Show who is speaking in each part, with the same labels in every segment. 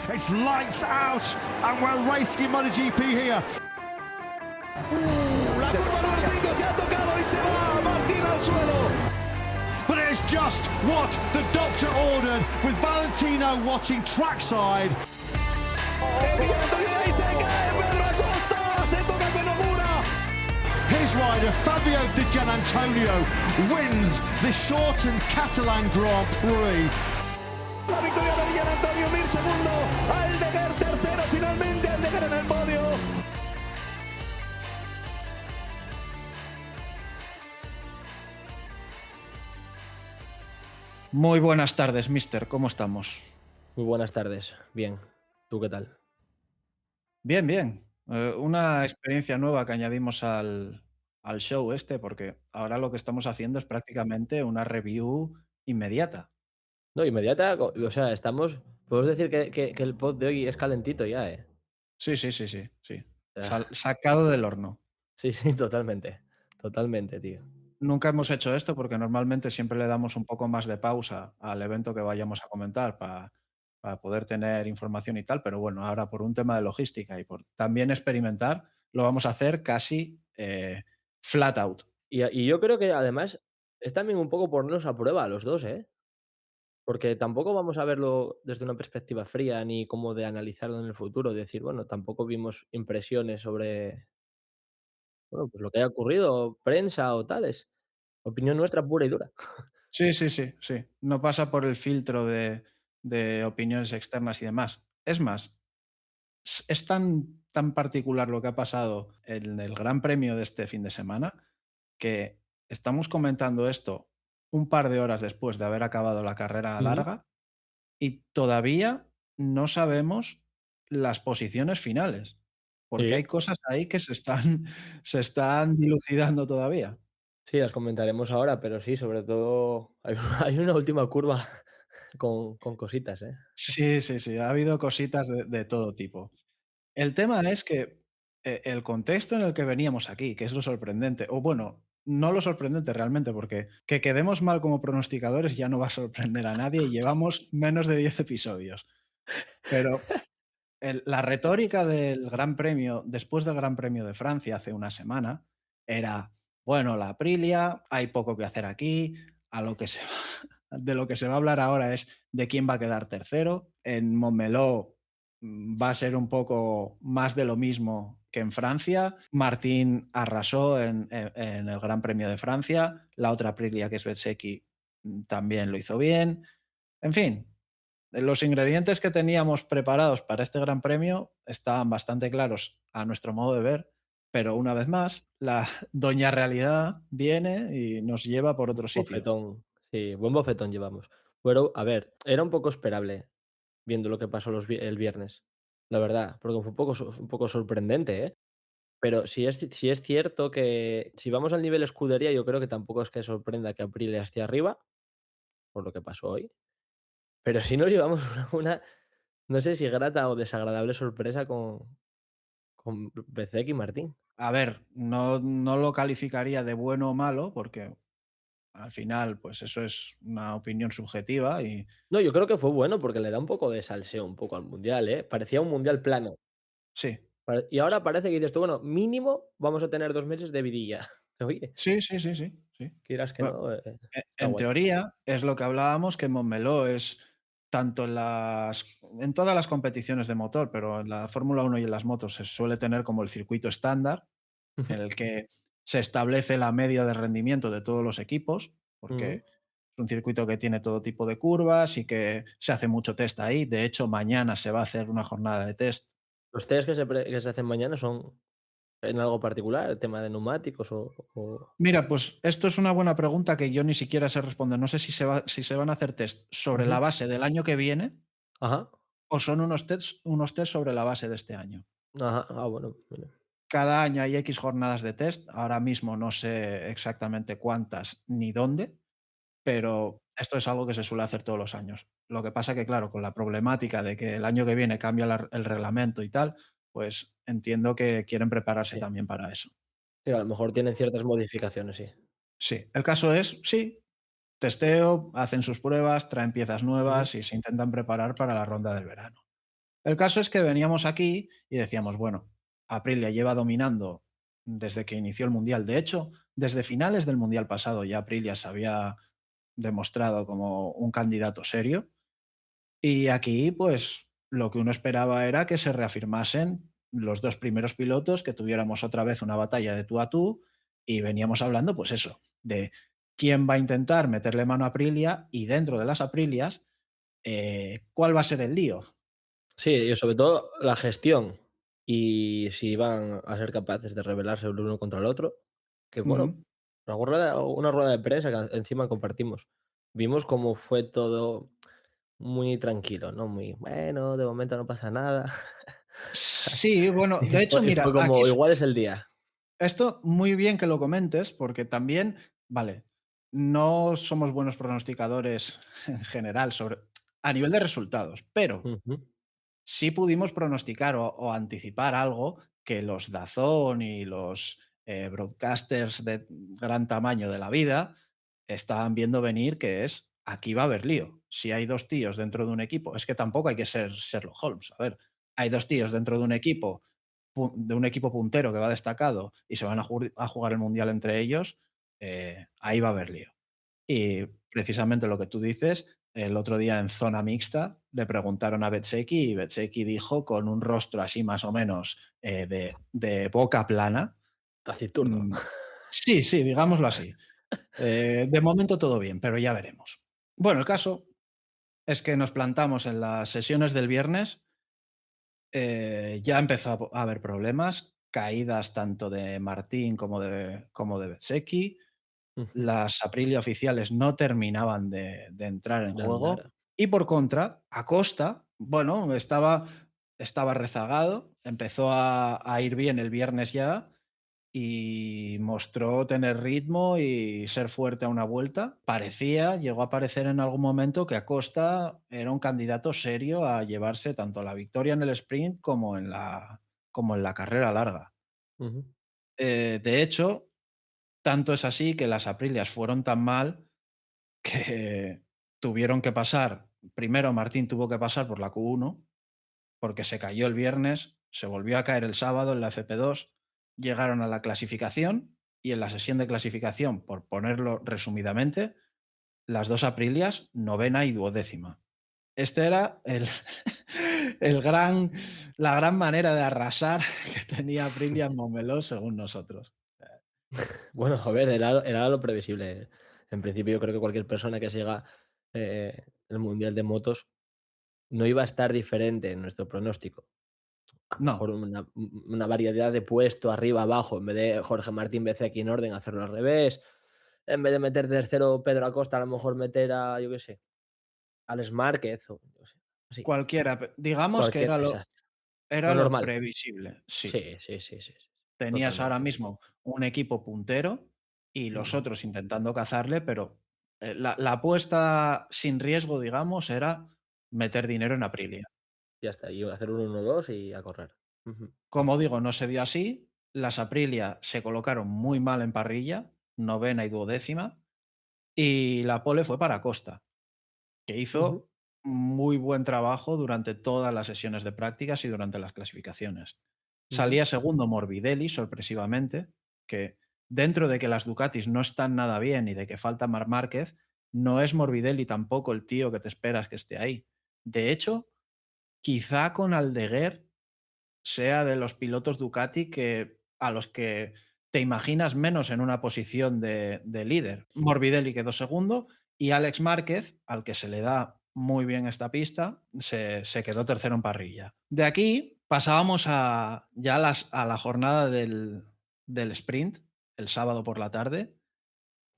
Speaker 1: It's lights out, and we're racing in MotoGP here.
Speaker 2: La curva número 5 se ha tocado y se va Martín al suelo.
Speaker 1: But it's just what the doctor ordered, with Valentino watching trackside.
Speaker 2: Miguel Antonio de ahí se cae, Pedro Acosta se toca con Nomura.
Speaker 1: His rider Fabio Di Gianantonio wins the shortened Catalan Grand Prix.
Speaker 2: La victoria de Di Gianantonio, Mir segundo, Aldeguer tercero, finalmente Aldeguer en el podio.
Speaker 3: Muy buenas tardes, mister. ¿Cómo estamos?
Speaker 4: Muy buenas tardes. Bien. ¿Tú qué tal?
Speaker 3: Bien, bien. Una experiencia nueva que añadimos al show este, porque ahora lo que estamos haciendo es prácticamente una review inmediata.
Speaker 4: No, inmediata, o sea, podemos decir que el pod de hoy es calentito ya, ¿eh?
Speaker 3: Sí, sí, sí, sí, sí.
Speaker 4: O sea,
Speaker 3: Sacado del horno.
Speaker 4: sí, sí, totalmente. Totalmente, tío.
Speaker 3: Nunca hemos hecho esto porque normalmente siempre le damos un poco más de pausa al evento que vayamos a comentar para poder tener información y tal, pero bueno, ahora por un tema de logística y por también experimentar, lo vamos a hacer casi flat out.
Speaker 4: Y yo creo que además es también un poco ponernos a prueba a los dos, ¿eh? Porque tampoco vamos a verlo desde una perspectiva fría ni como de analizarlo en el futuro, decir, bueno, tampoco vimos impresiones sobre, bueno, pues lo que haya ocurrido, prensa o tales. Opinión nuestra pura y dura.
Speaker 3: Sí, sí, sí, sí. No pasa por el filtro de opiniones externas y demás. Es más, es tan particular lo que ha pasado en el Gran Premio de este fin de semana que estamos comentando esto un par de horas después de haber acabado la carrera
Speaker 4: Ujú.
Speaker 3: larga y todavía no sabemos las posiciones finales, porque hay
Speaker 4: Sí.
Speaker 3: cosas ahí que se están dilucidando todavía.
Speaker 4: Sí, las comentaremos ahora, pero sí, sobre todo hay una última curva con cositas, ¿eh?
Speaker 3: Sí, sí, sí, ha habido cositas de todo tipo. El tema es que el contexto en el que veníamos aquí, que es lo sorprendente, o bueno, no lo sorprendente realmente, porque que quedemos mal como pronosticadores ya no va a sorprender a nadie y llevamos menos de 10 episodios. Pero la retórica del Gran Premio, después del Gran Premio de Francia hace una semana, era, bueno, la Aprilia, hay poco que hacer aquí, a lo que se va, de lo que se va a hablar ahora es de quién va a quedar tercero. En Montmeló va a ser un poco más de lo mismo que en Francia. Martín arrasó en el Gran Premio de Francia, la otra Aprilia, que es Bezzecchi, también lo hizo bien. En fin, los ingredientes que teníamos preparados para este Gran Premio estaban bastante claros a nuestro modo de ver, pero una vez más, la doña realidad viene y nos lleva por otro sitio.
Speaker 4: Bofetón, sí, buen bofetón llevamos. Pero, a ver, era un poco esperable viendo lo que pasó el viernes, la verdad, porque fue un poco sorprendente, ¿eh? Pero si es cierto que si vamos al nivel escudería, yo creo que tampoco es que sorprenda que Aprilia esté arriba, por lo que pasó hoy, pero sí nos llevamos una, no sé si grata o desagradable sorpresa con Bezzecchi y Martín.
Speaker 3: A ver, no lo calificaría de bueno o malo, porque al final, pues eso es una opinión subjetiva y
Speaker 4: No, yo creo que fue bueno porque le da un poco de salseo un poco al mundial, ¿eh? Parecía un mundial plano.
Speaker 3: sí,
Speaker 4: Y ahora parece que dices tú, bueno, mínimo vamos a tener 2 meses de vidilla. Oye,
Speaker 3: sí, sí, sí, sí, sí.
Speaker 4: quieras que
Speaker 3: Bueno,
Speaker 4: no, está
Speaker 3: en
Speaker 4: guay.
Speaker 3: teoría es lo que hablábamos, que Montmeló es tanto en todas las competiciones de motor, pero en la Fórmula 1 y en las motos se suele tener como el circuito estándar, en el que se establece la media de rendimiento de todos los equipos, porque
Speaker 4: Ujú.
Speaker 3: es un circuito que tiene todo tipo de curvas y que se hace mucho test ahí. De hecho, mañana se va a hacer una jornada de test.
Speaker 4: Los test que se hacen mañana son en algo particular, el tema de neumáticos o
Speaker 3: Mira, pues esto es una buena pregunta que yo ni siquiera sé responder. No sé si se van a hacer test sobre la
Speaker 4: Ujú.
Speaker 3: base del año que viene
Speaker 4: Ajá,
Speaker 3: o son unos test sobre la base de este año.
Speaker 4: ajá. Ah, bueno, mira.
Speaker 3: Cada año hay X jornadas de test. Ahora mismo no sé exactamente cuántas ni dónde, pero esto es algo que se suele hacer todos los años. Lo que pasa que, claro, con la problemática de que el año que viene cambia el reglamento y tal, pues entiendo que quieren prepararse
Speaker 4: Sí.
Speaker 3: también para eso.
Speaker 4: Sí, a lo mejor tienen ciertas modificaciones, sí.
Speaker 3: Sí, el caso es, sí, testeo, hacen sus pruebas, traen piezas
Speaker 4: Ujú.
Speaker 3: nuevas y se intentan preparar para la ronda del verano. El caso es que veníamos aquí y decíamos, bueno, Aprilia lleva dominando desde que inició el Mundial. De hecho, desde finales del Mundial pasado ya Aprilia se había demostrado como un candidato serio. Y aquí, pues, lo que uno esperaba era que se reafirmasen los dos primeros pilotos, que tuviéramos otra vez una batalla de tú a tú, y veníamos hablando, pues eso, de quién va a intentar meterle mano a Aprilia y dentro de las Aprilias, cuál va a ser el lío.
Speaker 4: Sí, y sobre todo la gestión y si van a ser capaces de rebelarse el uno contra el otro, que bueno,
Speaker 3: Ujú.
Speaker 4: una rueda de prensa que encima compartimos. Vimos cómo fue todo muy tranquilo, ¿no? Muy, bueno, de momento no pasa nada.
Speaker 3: Sí, bueno, de hecho,
Speaker 4: Y fue
Speaker 3: mira,
Speaker 4: como, igual es el día.
Speaker 3: esto muy bien que lo comentes, porque también, vale, no somos buenos pronosticadores en general sobre a nivel de resultados, pero
Speaker 4: Ujú,
Speaker 3: sí pudimos pronosticar o anticipar algo que los DAZN y los broadcasters de gran tamaño de la vida estaban viendo venir, que es aquí va a haber lío. Si hay dos tíos dentro de un equipo, es que tampoco hay que ser Sherlock Holmes. A ver, hay dos tíos dentro de un equipo puntero que va destacado y se van a jugar el mundial entre ellos, ahí va a haber lío. Y precisamente lo que tú dices, el otro día en zona mixta le preguntaron a Bezzecchi y Bezzecchi dijo con un rostro así más o menos de boca plana.
Speaker 4: taciturno.
Speaker 3: mm, sí, sí, digámoslo así. De momento todo bien, pero ya veremos. Bueno, el caso es que nos plantamos en las sesiones del viernes, ya empezó a haber problemas, caídas tanto de Martín como de Bezzecchi.
Speaker 4: Ujú,
Speaker 3: Las Aprilia oficiales no terminaban de entrar en
Speaker 4: de
Speaker 3: juego
Speaker 4: andar.
Speaker 3: y por contra, Acosta, bueno, estaba rezagado, empezó a ir bien el viernes ya y mostró tener ritmo y ser fuerte a una vuelta. Parecía, llegó a parecer en algún momento que Acosta era un candidato serio a llevarse tanto la victoria en el sprint como en la carrera larga.
Speaker 4: Ujú,
Speaker 3: De hecho, tanto es así que las Aprilias fueron tan mal que tuvieron que pasar, primero Martín tuvo que pasar por la Q1 porque se cayó el viernes, se volvió a caer el sábado en la FP2, llegaron a la clasificación y en la sesión de clasificación, por ponerlo resumidamente, las dos Aprilias, novena y duodécima. Este era el gran, la gran manera de arrasar que tenía Aprilia en Montmeló, según nosotros.
Speaker 4: bueno, a ver, era lo previsible. En principio, yo creo que cualquier persona que siga el Mundial de Motos no iba a estar diferente en nuestro pronóstico. A lo mejor
Speaker 3: No,
Speaker 4: una variedad de puesto arriba, abajo, en vez de Jorge Martín aquí en orden, hacerlo al revés. En vez de meter tercero Pedro Acosta, a lo mejor meter a, yo qué sé, Alex Márquez o yo qué sé, sí,
Speaker 3: cualquiera. Digamos que
Speaker 4: cualquier
Speaker 3: era lo,
Speaker 4: exacto.
Speaker 3: era
Speaker 4: Lo
Speaker 3: lo
Speaker 4: normal.
Speaker 3: previsible, sí.
Speaker 4: Sí, sí, sí, sí, sí,
Speaker 3: Tenías ahora
Speaker 4: totalmente.
Speaker 3: mismo un equipo puntero y los
Speaker 4: Ujú.
Speaker 3: otros intentando cazarle, pero la apuesta sin riesgo, digamos, era meter dinero en Aprilia.
Speaker 4: Ya está, y hacer un 1-2 y a correr. Ujú,
Speaker 3: Como digo, no se dio así. Las Aprilia se colocaron muy mal en parrilla, novena y duodécima, y la pole fue para Costa, que
Speaker 4: ujú,
Speaker 3: hizo muy buen trabajo durante todas las sesiones de prácticas y durante las clasificaciones.
Speaker 4: ujú,
Speaker 3: Salía segundo Morbidelli, sorpresivamente, que dentro de que las Ducatis no están nada bien y de que falta Marc Márquez, no es Morbidelli tampoco el tío que te esperas que esté ahí. De hecho, quizá con Aldeguer sea de los pilotos Ducati a los que te imaginas menos en una posición de líder. Morbidelli quedó segundo y Alex Márquez, al que se le da muy bien esta pista, se quedó tercero en parrilla. De aquí pasábamos ya a la jornada del sprint, el sábado por la tarde,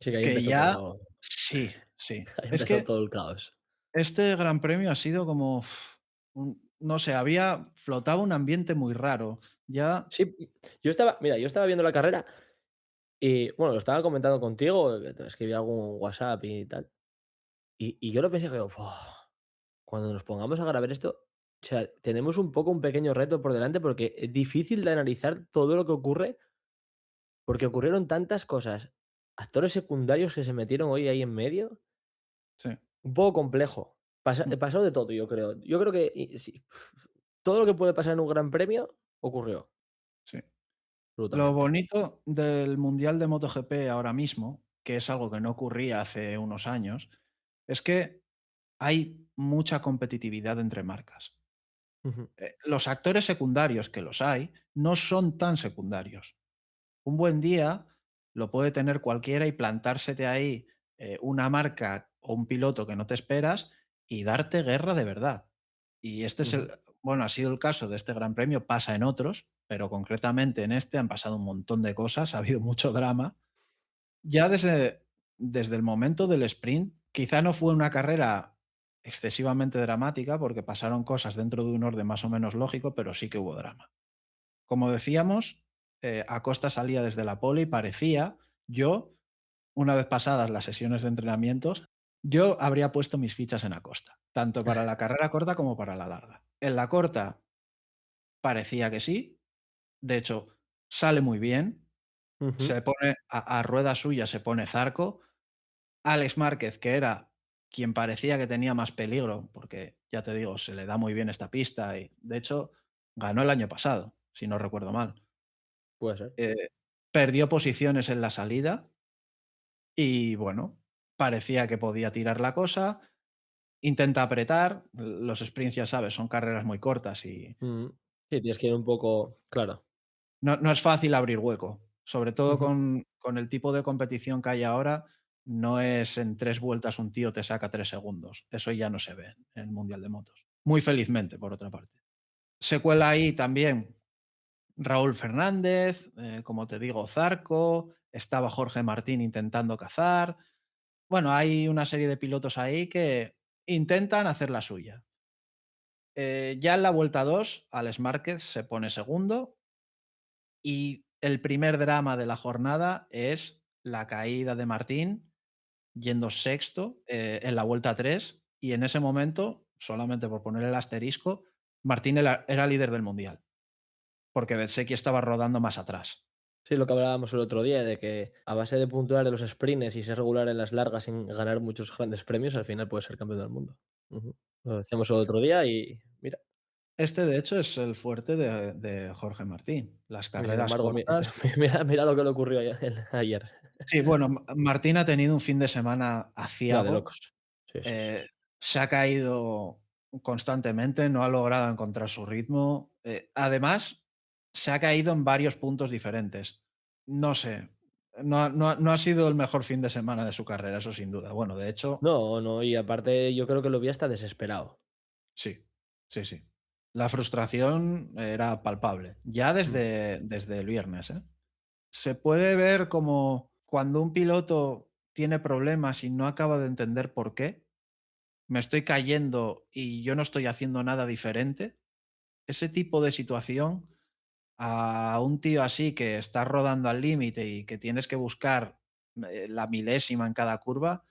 Speaker 4: sí, que ahí
Speaker 3: que
Speaker 4: empezó
Speaker 3: ya
Speaker 4: todo,
Speaker 3: sí, sí.
Speaker 4: ahí
Speaker 3: Es
Speaker 4: empezó
Speaker 3: que
Speaker 4: todo el caos.
Speaker 3: este Gran Premio ha sido como, no sé, flotaba un ambiente muy raro. Ya,
Speaker 4: Sí, yo estaba viendo la carrera y, bueno, lo estaba comentando contigo, que te escribí algún WhatsApp y tal, y yo lo pensé, que digo: "Buah, cuando nos pongamos a grabar esto, o sea, tenemos un poco un pequeño reto por delante, porque es difícil de analizar todo lo que ocurre, porque ocurrieron tantas cosas, actores secundarios que se metieron hoy ahí en medio,
Speaker 3: sí.
Speaker 4: un poco complejo.
Speaker 3: Mm.
Speaker 4: Pasó de todo, yo creo. Yo creo que sí, todo lo que puede pasar en un gran premio ocurrió,
Speaker 3: Sí. Lo
Speaker 4: absolutamente.
Speaker 3: bonito del Mundial de MotoGP ahora mismo, que es algo que no ocurría hace unos años, es que hay mucha competitividad entre marcas.
Speaker 4: Ujú,
Speaker 3: Los actores secundarios, que los hay, no son tan secundarios. Un buen día lo puede tener cualquiera y plantársete ahí una marca o un piloto que no te esperas y darte guerra de verdad. Y este es
Speaker 4: ujú.
Speaker 3: bueno, ha sido el caso de este Gran Premio, pasa en otros, pero concretamente en este han pasado un montón de cosas, ha habido mucho drama. Ya desde el momento del sprint, quizá no fue una carrera excesivamente dramática porque pasaron cosas dentro de un orden más o menos lógico, pero sí que hubo drama. Como decíamos, Acosta salía desde la pole y parecía, yo, una vez pasadas las sesiones de entrenamientos, yo habría puesto mis fichas en Acosta, tanto para la carrera corta como para la larga. En la corta parecía que sí, de hecho, sale muy bien,
Speaker 4: Ujú.
Speaker 3: se pone a rueda suya, se pone Zarco. Alex Márquez, que era quien parecía que tenía más peligro, porque ya te digo, se le da muy bien esta pista y de hecho ganó el año pasado, si no recuerdo mal.
Speaker 4: Puede ser.
Speaker 3: Eh, Perdió posiciones en la salida y bueno, parecía que podía tirar la cosa, intenta apretar, los sprints ya sabes, son carreras muy cortas y
Speaker 4: Ujú. Sí, tienes que ir un poco claro.
Speaker 3: no es fácil abrir hueco, sobre todo
Speaker 4: Ujú.
Speaker 3: con el tipo de competición que hay ahora, no es en 3 vueltas un tío te saca 3 segundos, eso ya no se ve en el Mundial de Motos. Muy felizmente, por otra parte. Se cuela ahí también Raúl Fernández, como te digo, Zarco, estaba Jorge Martín intentando cazar. Bueno, hay una serie de pilotos ahí que intentan hacer la suya. Ya en la vuelta 2, Alex Márquez se pone segundo y el primer drama de la jornada es la caída de Martín yendo sexto en la vuelta 3 y en ese momento, solamente por poner el asterisco, Martín era líder del mundial, porque Bezzecchi estaba rodando más atrás.
Speaker 4: Sí, lo que hablábamos el otro día, de que a base de puntuar en los sprints y ser regular en las largas sin ganar muchos grandes premios, al final puedes ser campeón del mundo. Ujú. Lo decíamos el otro día y mira,
Speaker 3: Este, de hecho, es el fuerte de Jorge Martín, las
Speaker 4: y sin
Speaker 3: carreras
Speaker 4: embargo,
Speaker 3: cortas.
Speaker 4: mira lo que le ocurrió ayer.
Speaker 3: Sí, bueno, Martín ha tenido un fin de semana
Speaker 4: No, de
Speaker 3: aciago,
Speaker 4: locos. Sí, sí, sí.
Speaker 3: eh, se ha caído constantemente, no ha logrado encontrar su ritmo. Además, se ha caído en varios puntos diferentes. No sé, no ha sido el mejor fin de semana de su carrera, eso sin duda. Bueno, de hecho,
Speaker 4: No, no, y aparte yo creo que lo vi hasta desesperado.
Speaker 3: sí, sí, sí. La frustración era palpable, ya
Speaker 4: Mm.
Speaker 3: desde el viernes, ¿eh? Se puede ver como cuando un piloto tiene problemas y no acaba de entender por qué, me estoy cayendo y yo no estoy haciendo nada diferente. Ese tipo de situación a un tío así que está rodando al límite y que tienes que buscar la milésima en cada curva,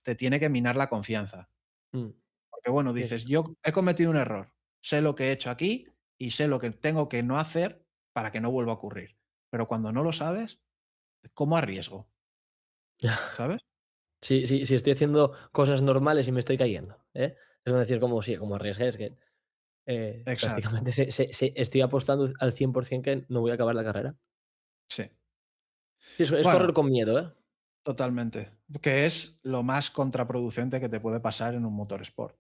Speaker 3: te tiene que minar la confianza.
Speaker 4: Mm.
Speaker 3: Porque bueno,
Speaker 4: Sí, sí,
Speaker 3: dices,
Speaker 4: sí.
Speaker 3: yo he cometido un error, sé lo que he hecho aquí y sé lo que tengo que no hacer para que no vuelva a ocurrir. Pero cuando no lo sabes, ¿cómo arriesgo? ¿Sabes?
Speaker 4: Sí, sí, sí estoy haciendo cosas normales y me estoy cayendo, ¿eh? Es decir, como sí, como arriesgué, es que,
Speaker 3: Exacto,
Speaker 4: prácticamente estoy apostando al 100% que no voy a acabar la carrera.
Speaker 3: sí.
Speaker 4: Sí, es
Speaker 3: Bueno,
Speaker 4: correr con miedo, ¿eh?
Speaker 3: totalmente. Que es lo más contraproducente que te puede pasar en un motorsport.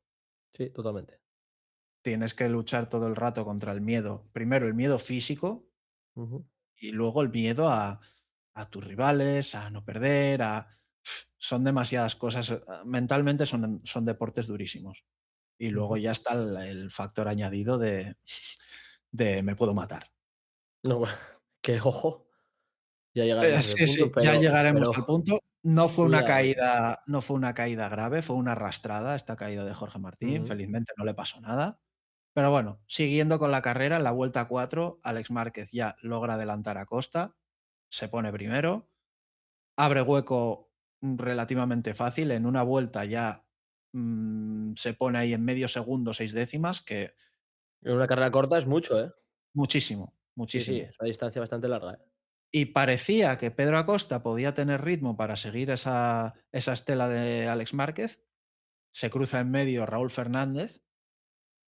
Speaker 4: Sí, totalmente.
Speaker 3: Tienes que luchar todo el rato contra el miedo. Primero el miedo físico
Speaker 4: Ujú,
Speaker 3: y luego el miedo a tus rivales, a no perder, son demasiadas cosas. Mentalmente son deportes durísimos. Y luego
Speaker 4: ujú.
Speaker 3: ya está el factor añadido de me puedo matar.
Speaker 4: No, bueno, que ojo, ya llegaremos a ese
Speaker 3: Sí,
Speaker 4: punto,
Speaker 3: sí, ya llegaremos
Speaker 4: pero
Speaker 3: al punto.
Speaker 4: cuidado, ¿eh?
Speaker 3: No fue una caída grave, fue una arrastrada esta caída de Jorge Martín.
Speaker 4: Ujú.
Speaker 3: Felizmente no le pasó nada. Pero bueno, siguiendo con la carrera, en la vuelta 4, Alex Márquez ya logra adelantar a Costa, se pone primero, abre hueco relativamente fácil. En una vuelta ya se pone ahí en medio segundo, 6 décimas, que
Speaker 4: En una carrera corta es mucho, ¿eh?
Speaker 3: muchísimo,
Speaker 4: Sí, sí,
Speaker 3: muchísimo.
Speaker 4: es una distancia bastante larga, ¿eh?
Speaker 3: Y parecía que Pedro Acosta podía tener ritmo para seguir esa estela de Alex Márquez. Se cruza en medio Raúl Fernández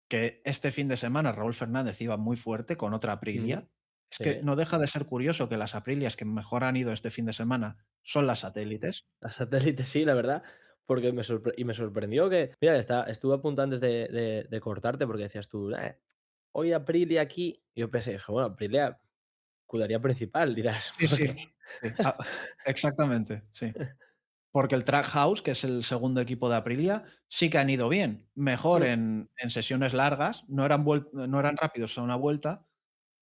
Speaker 3: que este fin de semana Raúl Fernández iba muy fuerte con otra
Speaker 4: Ujú.
Speaker 3: Aprilia. Es que
Speaker 4: Sí.
Speaker 3: no deja de ser curioso que las Aprilias que mejor han ido este fin de semana son las satélites.
Speaker 4: La satélite sí, la verdad, porque me sorprendió que mira, estuve a punto antes de cortarte porque decías tú: hoy Aprilia aquí". Y yo pensé, dije: "Bueno, Aprilia, escudería principal", dirás,
Speaker 3: Sí,
Speaker 4: ¿por
Speaker 3: sí,
Speaker 4: qué?
Speaker 3: sí, exactamente, sí. Porque el Trackhouse, que es el segundo equipo de Aprilia, sí que han ido bien. Mejor
Speaker 4: Mm,
Speaker 3: en sesiones largas, no eran rápidos a una vuelta,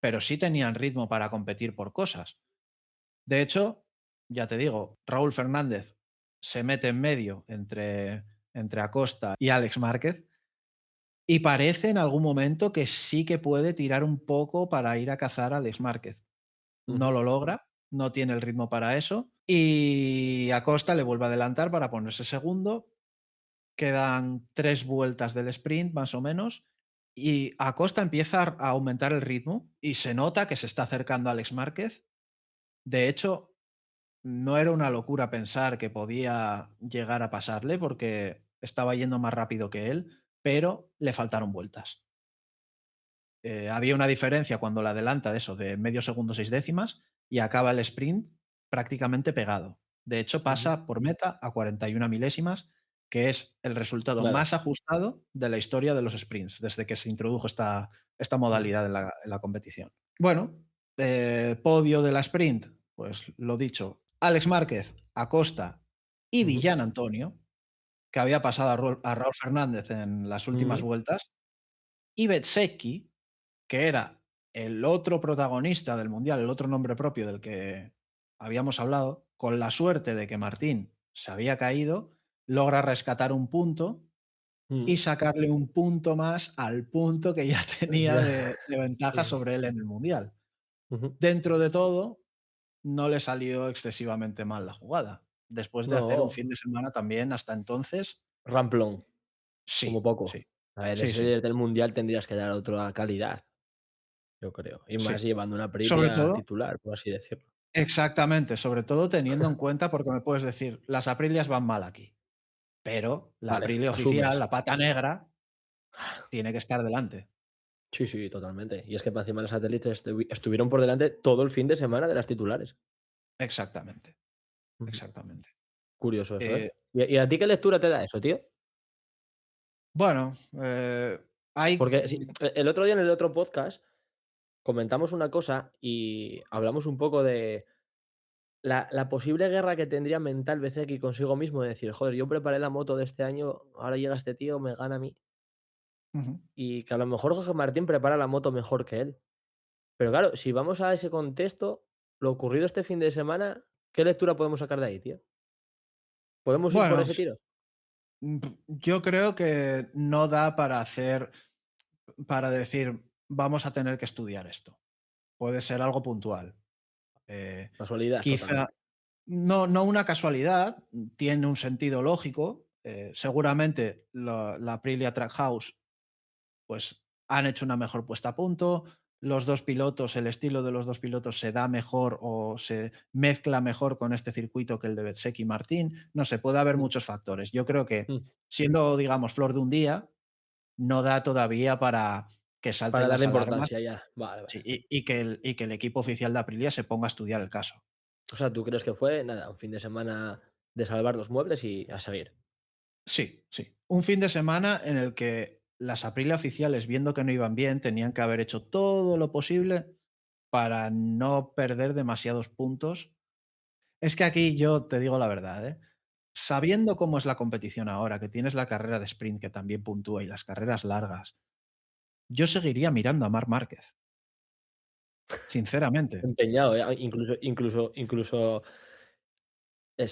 Speaker 3: pero sí tenían ritmo para competir por cosas. De hecho, ya te digo, Raúl Fernández se mete en medio entre Acosta y Alex Márquez y parece en algún momento que sí que puede tirar un poco para ir a cazar a Alex Márquez. No
Speaker 4: ujú,
Speaker 3: lo logra, no tiene el ritmo para eso y Acosta le vuelve a adelantar para ponerse segundo. Quedan 3 vueltas del sprint, más o menos, y Acosta empieza a aumentar el ritmo y se nota que se está acercando a Alex Márquez. De hecho, no era una locura pensar que podía llegar a pasarle porque estaba yendo más rápido que él, pero le faltaron vueltas. Había una diferencia cuando la adelanta de eso, de medio segundo, 6 décimas, y acaba el sprint prácticamente pegado. De hecho,
Speaker 4: ujú.
Speaker 3: pasa por meta a 41 milésimas, que es el resultado
Speaker 4: Nada.
Speaker 3: más ajustado de la historia de los sprints, desde que se introdujo esta
Speaker 4: Ujú,
Speaker 3: modalidad en la competición. Bueno, podio de la sprint, pues lo dicho, Alex Márquez, Acosta y
Speaker 4: ujú,
Speaker 3: Dillán Antonio, que había pasado a Raúl Fernández en las últimas
Speaker 4: ujú,
Speaker 3: vueltas, y Bezzecchi, que era el otro protagonista del mundial, el otro nombre propio del que habíamos hablado, con la suerte de que Martín se había caído, logra rescatar un punto y
Speaker 4: ujú.
Speaker 3: sacarle un punto más al punto que ya tenía
Speaker 4: Ya.
Speaker 3: de ventaja
Speaker 4: Sí.
Speaker 3: sobre él en el mundial.
Speaker 4: Ujú.
Speaker 3: Dentro de todo, no le salió excesivamente mal la jugada. Después de hacer un
Speaker 4: No,
Speaker 3: fin de semana también, hasta entonces,
Speaker 4: ramplón, como
Speaker 3: sí,
Speaker 4: poco.
Speaker 3: sí,
Speaker 4: A ver,
Speaker 3: sí,
Speaker 4: ese
Speaker 3: sí,
Speaker 4: líder del mundial tendrías que dar otra calidad, yo creo. Y
Speaker 3: sí.
Speaker 4: más llevando una
Speaker 3: Sobre
Speaker 4: Aprilia
Speaker 3: todo
Speaker 4: titular, por así decirlo.
Speaker 3: exactamente, sobre todo teniendo en cuenta, porque me puedes decir, las Aprilias van mal aquí, pero la
Speaker 4: Vale,
Speaker 3: Aprilia oficial,
Speaker 4: asumes.
Speaker 3: la pata negra, tiene que estar delante.
Speaker 4: Sí, sí, totalmente. Y es que para encima los satélites estuvieron por delante todo el fin de semana de las titulares.
Speaker 3: Exactamente,
Speaker 4: Ujú.
Speaker 3: exactamente.
Speaker 4: Curioso eso, ¿eh?
Speaker 3: Eh,
Speaker 4: ¿Y a ti qué lectura te da eso, tío?
Speaker 3: bueno, hay
Speaker 4: Porque sí, el otro día en el otro podcast comentamos una cosa y hablamos un poco de la posible guerra que tendría mental Bezzecchi consigo mismo de decir: "Joder, yo preparé la moto de este año, ahora llega este tío, me gana a mí".
Speaker 3: ujú.
Speaker 4: Y que a lo mejor Jorge Martín prepara la moto mejor que él. Pero claro, si vamos a ese contexto, lo ocurrido este fin de semana, ¿qué lectura podemos sacar de ahí, tío? ¿Podemos ir por
Speaker 3: Bueno,
Speaker 4: ese tiro?
Speaker 3: yo creo que no da para decir, vamos a tener que estudiar esto. Puede ser algo puntual. Eh,
Speaker 4: Casualidad,
Speaker 3: quizá
Speaker 4: totalmente.
Speaker 3: no una casualidad, tiene un sentido lógico. Seguramente la Aprilia Trackhouse pues han hecho una mejor puesta a punto. Los 2 pilotos, el estilo de los 2 pilotos se da mejor o se mezcla mejor con este circuito que el de Bezzecchi y Martín. No sé, puede haber
Speaker 4: Mm,
Speaker 3: muchos factores. Yo creo que
Speaker 4: mm.
Speaker 3: siendo, digamos, flor de un día, no da todavía para que
Speaker 4: Para
Speaker 3: salten
Speaker 4: darle
Speaker 3: las alarmas,
Speaker 4: importancia ya. Vale,
Speaker 3: sí,
Speaker 4: vale.
Speaker 3: y que el equipo oficial de Aprilia se ponga a estudiar el caso.
Speaker 4: O sea, ¿tú crees que fue, nada, un fin de semana de salvar los muebles y a seguir?
Speaker 3: Sí, sí. Un fin de semana en el que las Aprilia oficiales, viendo que no iban bien, tenían que haber hecho todo lo posible para no perder demasiados puntos. Es que aquí yo te digo la verdad, ¿eh? Sabiendo cómo es la competición ahora, que tienes la carrera de sprint que también puntúa y las carreras largas, yo seguiría mirando a Marc Márquez, sinceramente.
Speaker 4: Empeñado, incluso,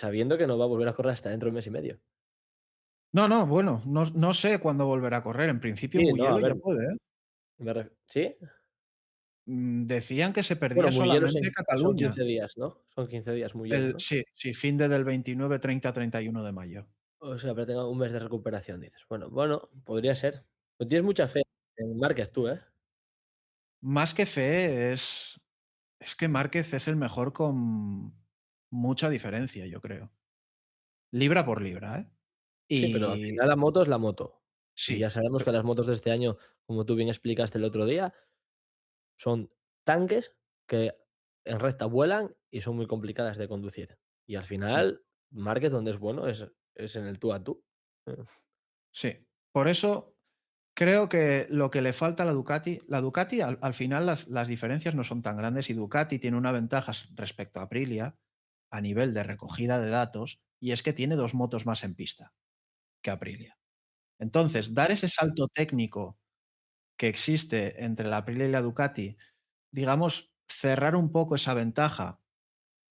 Speaker 4: sabiendo que no va a volver a correr hasta dentro de mes y medio.
Speaker 3: No, no, bueno, no sé cuándo volverá a correr. En principio
Speaker 4: Sí, no, a
Speaker 3: Mugello ya
Speaker 4: ver,
Speaker 3: puede, ¿eh?
Speaker 4: ¿sí?
Speaker 3: Decían que se
Speaker 4: Bueno,
Speaker 3: perdía
Speaker 4: Mugello
Speaker 3: solamente
Speaker 4: son
Speaker 3: Cataluña.
Speaker 4: 15 días, ¿no? Son 15 días Mugello, ¿no?
Speaker 3: Sí, sí, fin de del 29, 30, 31 de mayo.
Speaker 4: O sea, pero tengo un mes de recuperación, dices. Bueno, podría ser. Pues tienes mucha fe en Márquez tú, ¿eh?
Speaker 3: Más que fe, es que Márquez es el mejor con mucha diferencia, yo creo. Libra por libra, ¿eh?
Speaker 4: Sí, pero al
Speaker 3: Y
Speaker 4: final la moto es la moto. Y ya
Speaker 3: Sí,
Speaker 4: sabemos que las motos de este año, como tú bien explicaste el otro día, son tanques que en recta vuelan y son muy complicadas de conducir. Y al
Speaker 3: sí,
Speaker 4: final, Márquez donde es bueno es en el tú a tú.
Speaker 3: sí. Por eso creo que lo que le falta a la Ducati al final las diferencias no son tan grandes y Ducati tiene una ventaja respecto a Aprilia a nivel de recogida de datos y es que tiene 2 motos más en pista que Aprilia. Entonces, dar ese salto técnico que existe entre la Aprilia y la Ducati, digamos, cerrar un poco esa ventaja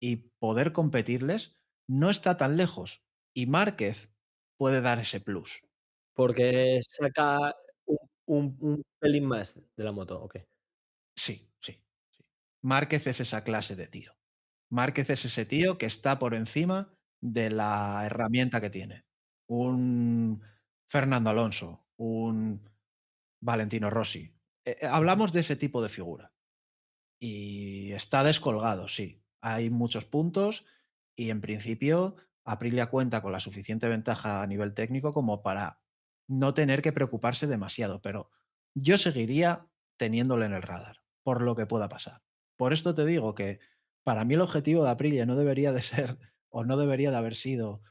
Speaker 3: y poder competirles, no está tan lejos. Y Márquez puede dar ese plus.
Speaker 4: Porque saca un pelín más de la moto, ¿o qué?
Speaker 3: Sí, sí, sí. Márquez es esa clase de tío. Márquez es ese tío que está por encima de la herramienta que tiene. Un Fernando Alonso, un Valentino Rossi.
Speaker 4: Ujú.
Speaker 3: Hablamos de ese tipo de figura. Y está descolgado, sí. Hay muchos puntos y en principio Aprilia cuenta con la suficiente ventaja a nivel técnico como para no tener que preocuparse demasiado, pero yo seguiría teniéndole en el radar, por lo que pueda pasar. Por esto te digo que para mí el objetivo de Aprilia no debería de ser o no debería de haber sido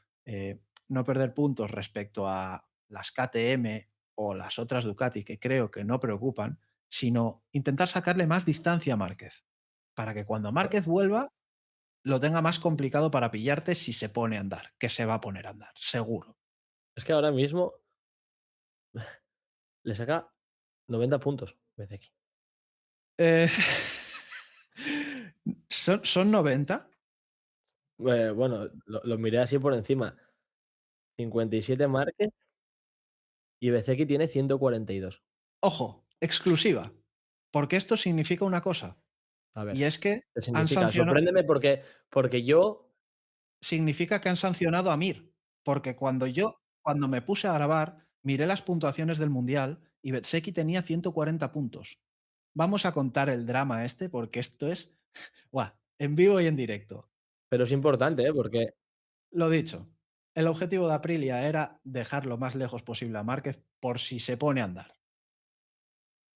Speaker 3: no perder puntos respecto a las KTM o las otras Ducati que creo que no preocupan, sino intentar sacarle más distancia a Márquez, para que cuando Márquez vuelva lo tenga más complicado para pillarte si se pone a andar, que se va a poner a andar, seguro.
Speaker 4: Es que ahora mismo le saca 90 puntos Bezzecchi.
Speaker 3: Eh, son 90.
Speaker 4: Bueno, lo miré así por encima. 57 Márquez y Bezzecchi tiene 142.
Speaker 3: Ojo, exclusiva, porque esto significa una cosa,
Speaker 4: A ver,
Speaker 3: y es que
Speaker 4: ¿qué
Speaker 3: han
Speaker 4: significa?
Speaker 3: sancionado
Speaker 4: Sorpréndeme porque yo
Speaker 3: significa que han sancionado a Mir, porque cuando me puse a grabar, miré las puntuaciones del mundial y Bezzecchi tenía 140 puntos. Vamos a contar el drama este, porque esto es, ¡buah!, en vivo y en directo.
Speaker 4: pero es importante, porque
Speaker 3: Lo dicho, el objetivo de Aprilia era dejar lo más lejos posible a Márquez por si se pone a andar.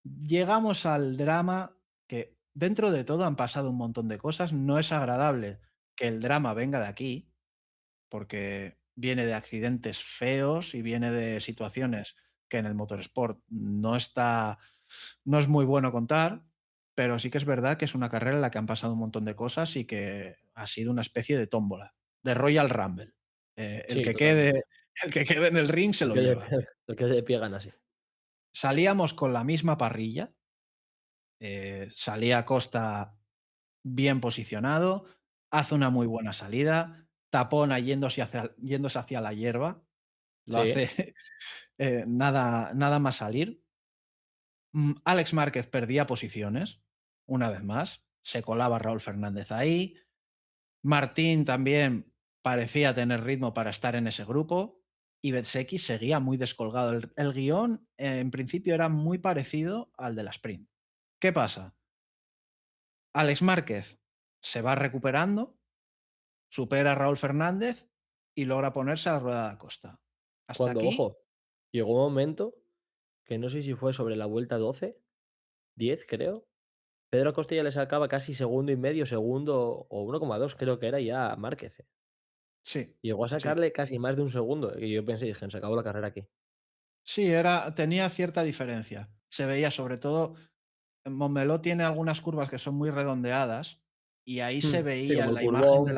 Speaker 3: Llegamos al drama que dentro de todo han pasado un montón de cosas, no es agradable que el drama venga de aquí, porque viene de accidentes feos y viene de situaciones que en el motorsport no es muy bueno contar, pero sí que es verdad que es una carrera en la que han pasado un montón de cosas y que ha sido una especie de tómbola, de Royal Rumble. El
Speaker 4: sí,
Speaker 3: que quede
Speaker 4: totalmente.
Speaker 3: el que quede en el ring se
Speaker 4: El
Speaker 3: lo
Speaker 4: que de
Speaker 3: lleva.
Speaker 4: pie el que de pie gana, sí.
Speaker 3: Salíamos con la misma parrilla, salía Costa bien posicionado, hace una muy buena salida, tapona yéndose hacia la hierba, lo
Speaker 4: Sí,
Speaker 3: hace nada más salir. Alex Márquez perdía posiciones, una vez más, se colaba Raúl Fernández ahí. Martín también parecía tener ritmo para estar en ese grupo y Bezzecchi seguía muy descolgado. El guión, en principio, era muy parecido al de la sprint. ¿Qué pasa? Alex Márquez se va recuperando, supera a Raúl Fernández y logra ponerse a la rueda de Acosta. Hasta
Speaker 4: cuando,
Speaker 3: aquí,
Speaker 4: ojo, llegó un momento que no sé si fue sobre la vuelta 12, 10 creo, Pedro Acosta ya le sacaba casi segundo y medio, segundo o 1,2 creo que era ya a Márquez, eh.
Speaker 3: sí,
Speaker 4: Llegó a
Speaker 3: sí.
Speaker 4: sacarle casi más de un segundo, y yo pensé, dije: "Se acabó la carrera aquí".
Speaker 3: Sí, tenía cierta diferencia. Se veía sobre todo, Montmeló tiene algunas curvas que son muy redondeadas y ahí
Speaker 4: Sí, como el curvón.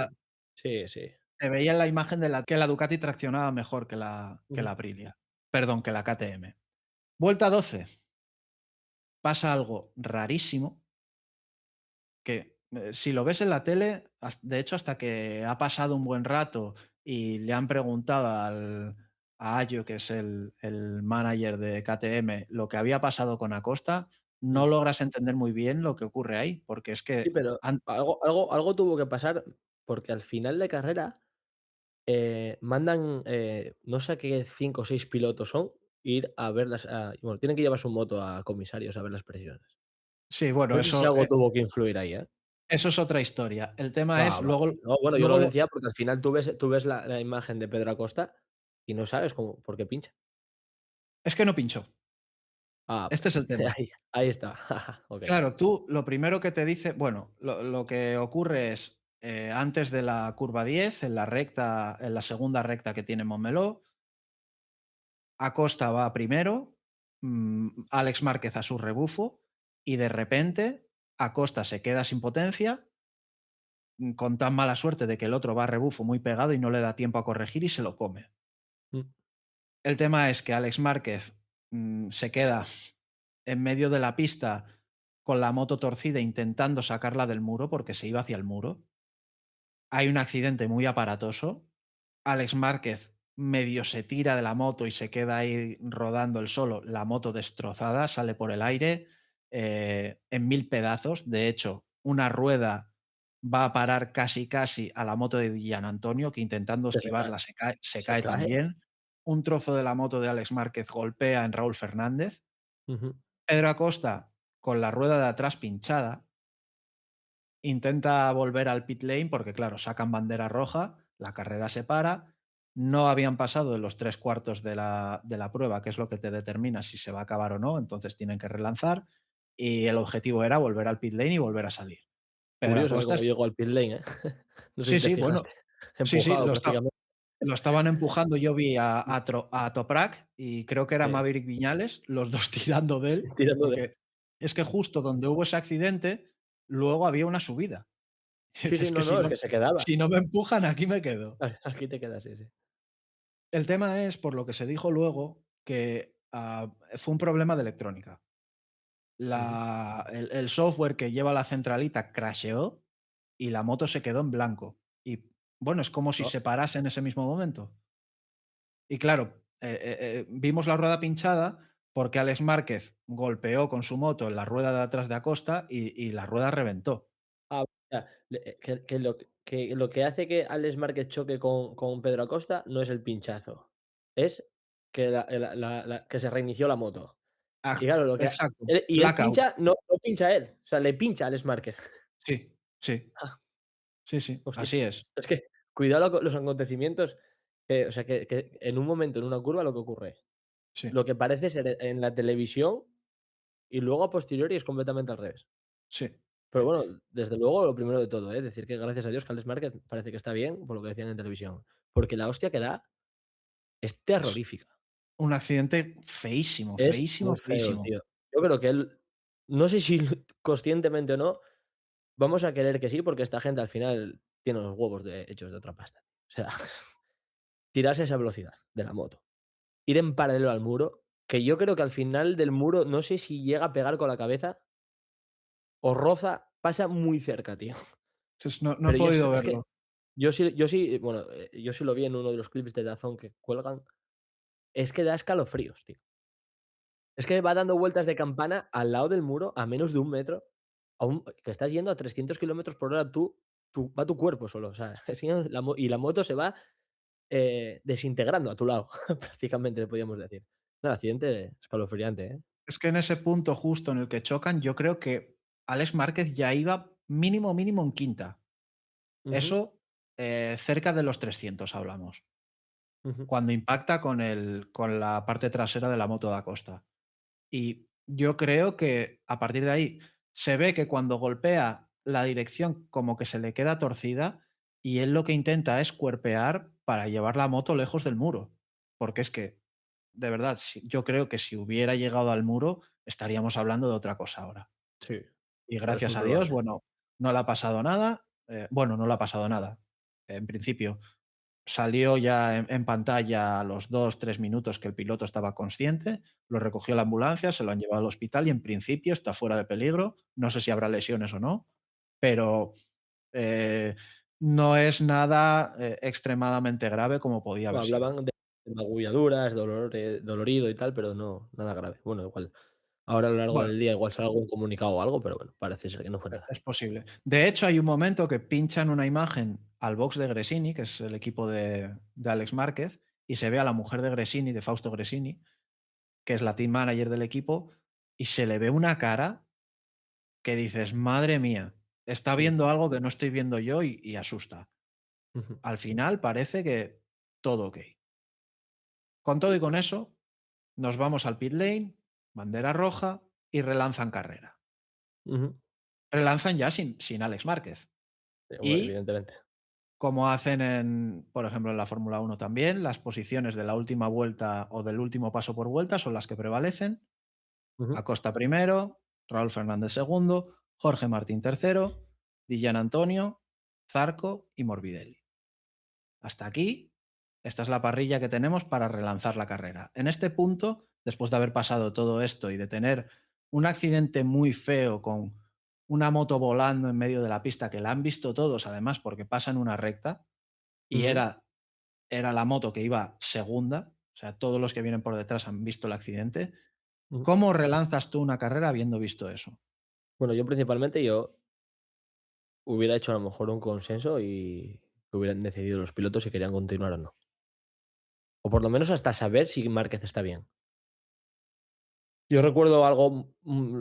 Speaker 4: Sí, sí.
Speaker 3: se veía en la imagen de la que la Ducati traccionaba mejor que
Speaker 4: Ujú.
Speaker 3: la Aprilia. Perdón, que la KTM. Vuelta 12, pasa algo rarísimo que, si lo ves en la tele, de hecho, hasta que ha pasado un buen rato y le han preguntado a Ayo, que es el manager de KTM, lo que había pasado con Acosta,
Speaker 4: Mm.
Speaker 3: no logras entender muy bien lo que ocurre ahí, porque es
Speaker 4: Sí,
Speaker 3: que
Speaker 4: pero
Speaker 3: han
Speaker 4: algo tuvo que pasar, porque al final de carrera, mandan, no sé qué 5 o 6 pilotos son, ir a ver bueno, tienen que llevar su moto a comisarios a ver las presiones.
Speaker 3: sí, bueno,
Speaker 4: No sé si algo tuvo que influir ahí, ¿eh?
Speaker 3: eso es otra historia. El tema
Speaker 4: Ah,
Speaker 3: es
Speaker 4: vale.
Speaker 3: luego
Speaker 4: No, bueno, yo lo
Speaker 3: luego
Speaker 4: decía porque al final tú ves la imagen de Pedro Acosta y no sabes cómo por qué pincha.
Speaker 3: Es que no pinchó.
Speaker 4: Ah,
Speaker 3: Este es el tema.
Speaker 4: ahí está. Ok.
Speaker 3: Claro, tú lo primero que te dice, bueno, lo que ocurre es, antes de la curva 10, en la recta, en la segunda recta que tiene Montmeló, Acosta va primero, Alex Márquez a su rebufo y de repente Acosta se queda sin potencia, con tan mala suerte de que el otro va a rebufo muy pegado y no le da tiempo a corregir y se lo come.
Speaker 4: Mm,
Speaker 3: El tema es que Alex Márquez se queda en medio de la pista con la moto torcida intentando sacarla del muro porque se iba hacia el muro. Hay un accidente muy aparatoso. Alex Márquez medio se tira de la moto y se queda ahí rodando el solo. La moto destrozada, sale por el aire en 1000 pedazos. De hecho, una rueda va a parar casi casi a la moto de Gian Antonio, que intentando
Speaker 4: que se cae.
Speaker 3: esquivarla se
Speaker 4: Se
Speaker 3: cae
Speaker 4: cae.
Speaker 3: también. Un trozo de la moto de Alex Márquez golpea en Raúl Fernández.
Speaker 4: Ujú.
Speaker 3: Pedro Acosta, con la rueda de atrás pinchada, intenta volver al pit lane porque, claro, sacan bandera roja, la carrera se para, no habían pasado de los 3/4 de la prueba, que es lo que te determina si se va a acabar o no, entonces tienen que relanzar y el objetivo era volver al pit lane y volver a salir. Pedro
Speaker 4: Curioso,
Speaker 3: Acosta,
Speaker 4: cómo llegó al pit lane, ¿eh? No sé
Speaker 3: sí,
Speaker 4: si te
Speaker 3: sí, bueno,
Speaker 4: fijaste.
Speaker 3: sí, sí,
Speaker 4: Empujado prácticamente.
Speaker 3: lo estaban empujando, yo vi a Toprak y creo que era
Speaker 4: Sí,
Speaker 3: Maverick Viñales, los 2 tirando de él,
Speaker 4: tirando de
Speaker 3: porque es que justo donde hubo ese accidente, luego había una subida.
Speaker 4: sí, sí,
Speaker 3: Es que
Speaker 4: no, no, es que se quedaba.
Speaker 3: si no me empujan, aquí me quedo.
Speaker 4: Aquí te quedas, sí, sí.
Speaker 3: El tema es, por lo que se dijo luego, que fue un problema de electrónica.
Speaker 4: Ujú.
Speaker 3: El software que lleva la centralita crasheó y la moto se quedó en blanco. Y bueno, es como si
Speaker 4: Ah,
Speaker 3: se parase en ese mismo momento. Y claro, vimos la rueda pinchada porque Alex Márquez golpeó con su moto en la rueda de atrás de Acosta y la rueda reventó.
Speaker 4: o sea, que lo que hace que Alex Márquez choque con Pedro Acosta no es el pinchazo, es que que se reinició la moto. Y claro, lo que
Speaker 3: Exacto,
Speaker 4: él
Speaker 3: blackout.
Speaker 4: pincha, no pincha él, o sea, le pincha a Alex Márquez.
Speaker 3: Sí, sí,
Speaker 4: Ah,
Speaker 3: sí, sí,
Speaker 4: hostia.
Speaker 3: así es.
Speaker 4: Es que cuidado con los acontecimientos, o sea, que en un momento, en una curva, lo que ocurre,
Speaker 3: Sí,
Speaker 4: lo que parece ser en la televisión y luego a posteriori es completamente al revés.
Speaker 3: sí.
Speaker 4: Pero bueno, desde luego lo primero de todo, decir que gracias a Dios que Alex Márquez parece que está bien, por lo que decían en televisión, porque la hostia que da es
Speaker 3: Es
Speaker 4: terrorífica.
Speaker 3: un accidente feísimo,
Speaker 4: Es
Speaker 3: feísimo,
Speaker 4: muy feo,
Speaker 3: feísimo.
Speaker 4: tío. Yo creo que él, no sé si conscientemente o no, vamos a querer que sí, porque esta gente al final tiene los huevos hechos de otra pasta. O sea, tirarse a esa velocidad de la moto, ir en paralelo al muro, que yo creo que al final del muro, no sé si llega a pegar con la cabeza o roza, pasa muy cerca, tío.
Speaker 3: Entonces, no he
Speaker 4: Pero yo
Speaker 3: podido
Speaker 4: es que
Speaker 3: verlo.
Speaker 4: yo sí, bueno, yo sí lo vi en uno de los clips de DAZN que cuelgan, es que da escalofríos, tío. Es que va dando vueltas de campana al lado del muro a menos de 1 metro, que estás yendo a 300 kilómetros por hora va tu cuerpo solo, o sea, es que la moto se va, desintegrando a tu lado, prácticamente, podríamos decir. Un accidente escalofriante, ¿eh?
Speaker 3: Es que en ese punto justo en el que chocan, yo creo que Alex Márquez ya iba mínimo, mínimo en quinta.
Speaker 4: Ujú,
Speaker 3: Eso, cerca de los 300 hablamos,
Speaker 4: ujú.
Speaker 3: cuando impacta con la parte trasera de la moto de Acosta. Y yo creo que a partir de ahí se ve que cuando golpea la dirección como que se le queda torcida y él lo que intenta es cuerpear para llevar la moto lejos del muro. Porque es que, de verdad, yo creo que si hubiera llegado al muro estaríamos hablando de otra cosa ahora.
Speaker 4: Sí,
Speaker 3: Y
Speaker 4: es
Speaker 3: gracias
Speaker 4: muy
Speaker 3: a Dios,
Speaker 4: probable.
Speaker 3: bueno, no le ha pasado nada. Bueno, no le ha pasado nada. En principio, salió ya en pantalla a los 2 3 minutos que el piloto estaba consciente, lo recogió la ambulancia, se lo han llevado al hospital y en principio está fuera de peligro. No sé si habrá lesiones o no, pero eh, no es nada extremadamente grave como podía
Speaker 4: No,
Speaker 3: haber sido.
Speaker 4: hablaban de magulladuras, dolorido y tal, pero no, nada grave. Bueno, igual, ahora a lo largo
Speaker 3: Bueno,
Speaker 4: del día igual sale algún comunicado o algo, pero bueno, parece ser que no fue nada.
Speaker 3: es posible. De hecho, hay un momento que pinchan una imagen al box de Gresini, que es el equipo de Alex Márquez, y se ve a la mujer de Gresini, de Fausto Gresini, que es la team manager del equipo, y se le ve una cara que dices: "Madre mía, está
Speaker 4: Mm,
Speaker 3: viendo algo que no estoy viendo yo", y asusta.
Speaker 4: ujú.
Speaker 3: Al final parece que todo okey. Con todo y con eso, nos vamos al pit lane, bandera roja y relanzan carrera.
Speaker 4: Ujú.
Speaker 3: Relanzan ya sin Alex Márquez.
Speaker 4: Bueno,
Speaker 3: Y
Speaker 4: evidentemente.
Speaker 3: como hacen por ejemplo, en la Fórmula 1 también, las posiciones de la última vuelta o del último paso por vuelta son las que prevalecen.
Speaker 4: Ujú.
Speaker 3: Acosta primero, Raúl Fernández segundo, Jorge Martín tercero, Di Antonio, Zarco y Morbidelli. Hasta aquí, esta es la parrilla que tenemos para relanzar la carrera. En este punto, después de haber pasado todo esto y de tener un accidente muy feo con una moto volando en medio de la pista, que la han visto todos además porque pasa en una recta, y
Speaker 4: Ujú.
Speaker 3: era la moto que iba segunda, o sea, todos los que vienen por detrás han visto el accidente.
Speaker 4: Ujú.
Speaker 3: ¿Cómo relanzas tú una carrera habiendo visto eso?
Speaker 4: Bueno, yo hubiera hecho a lo mejor un consenso y que hubieran decidido los pilotos si querían continuar o no. O por lo menos hasta saber si Márquez está bien. Yo recuerdo algo,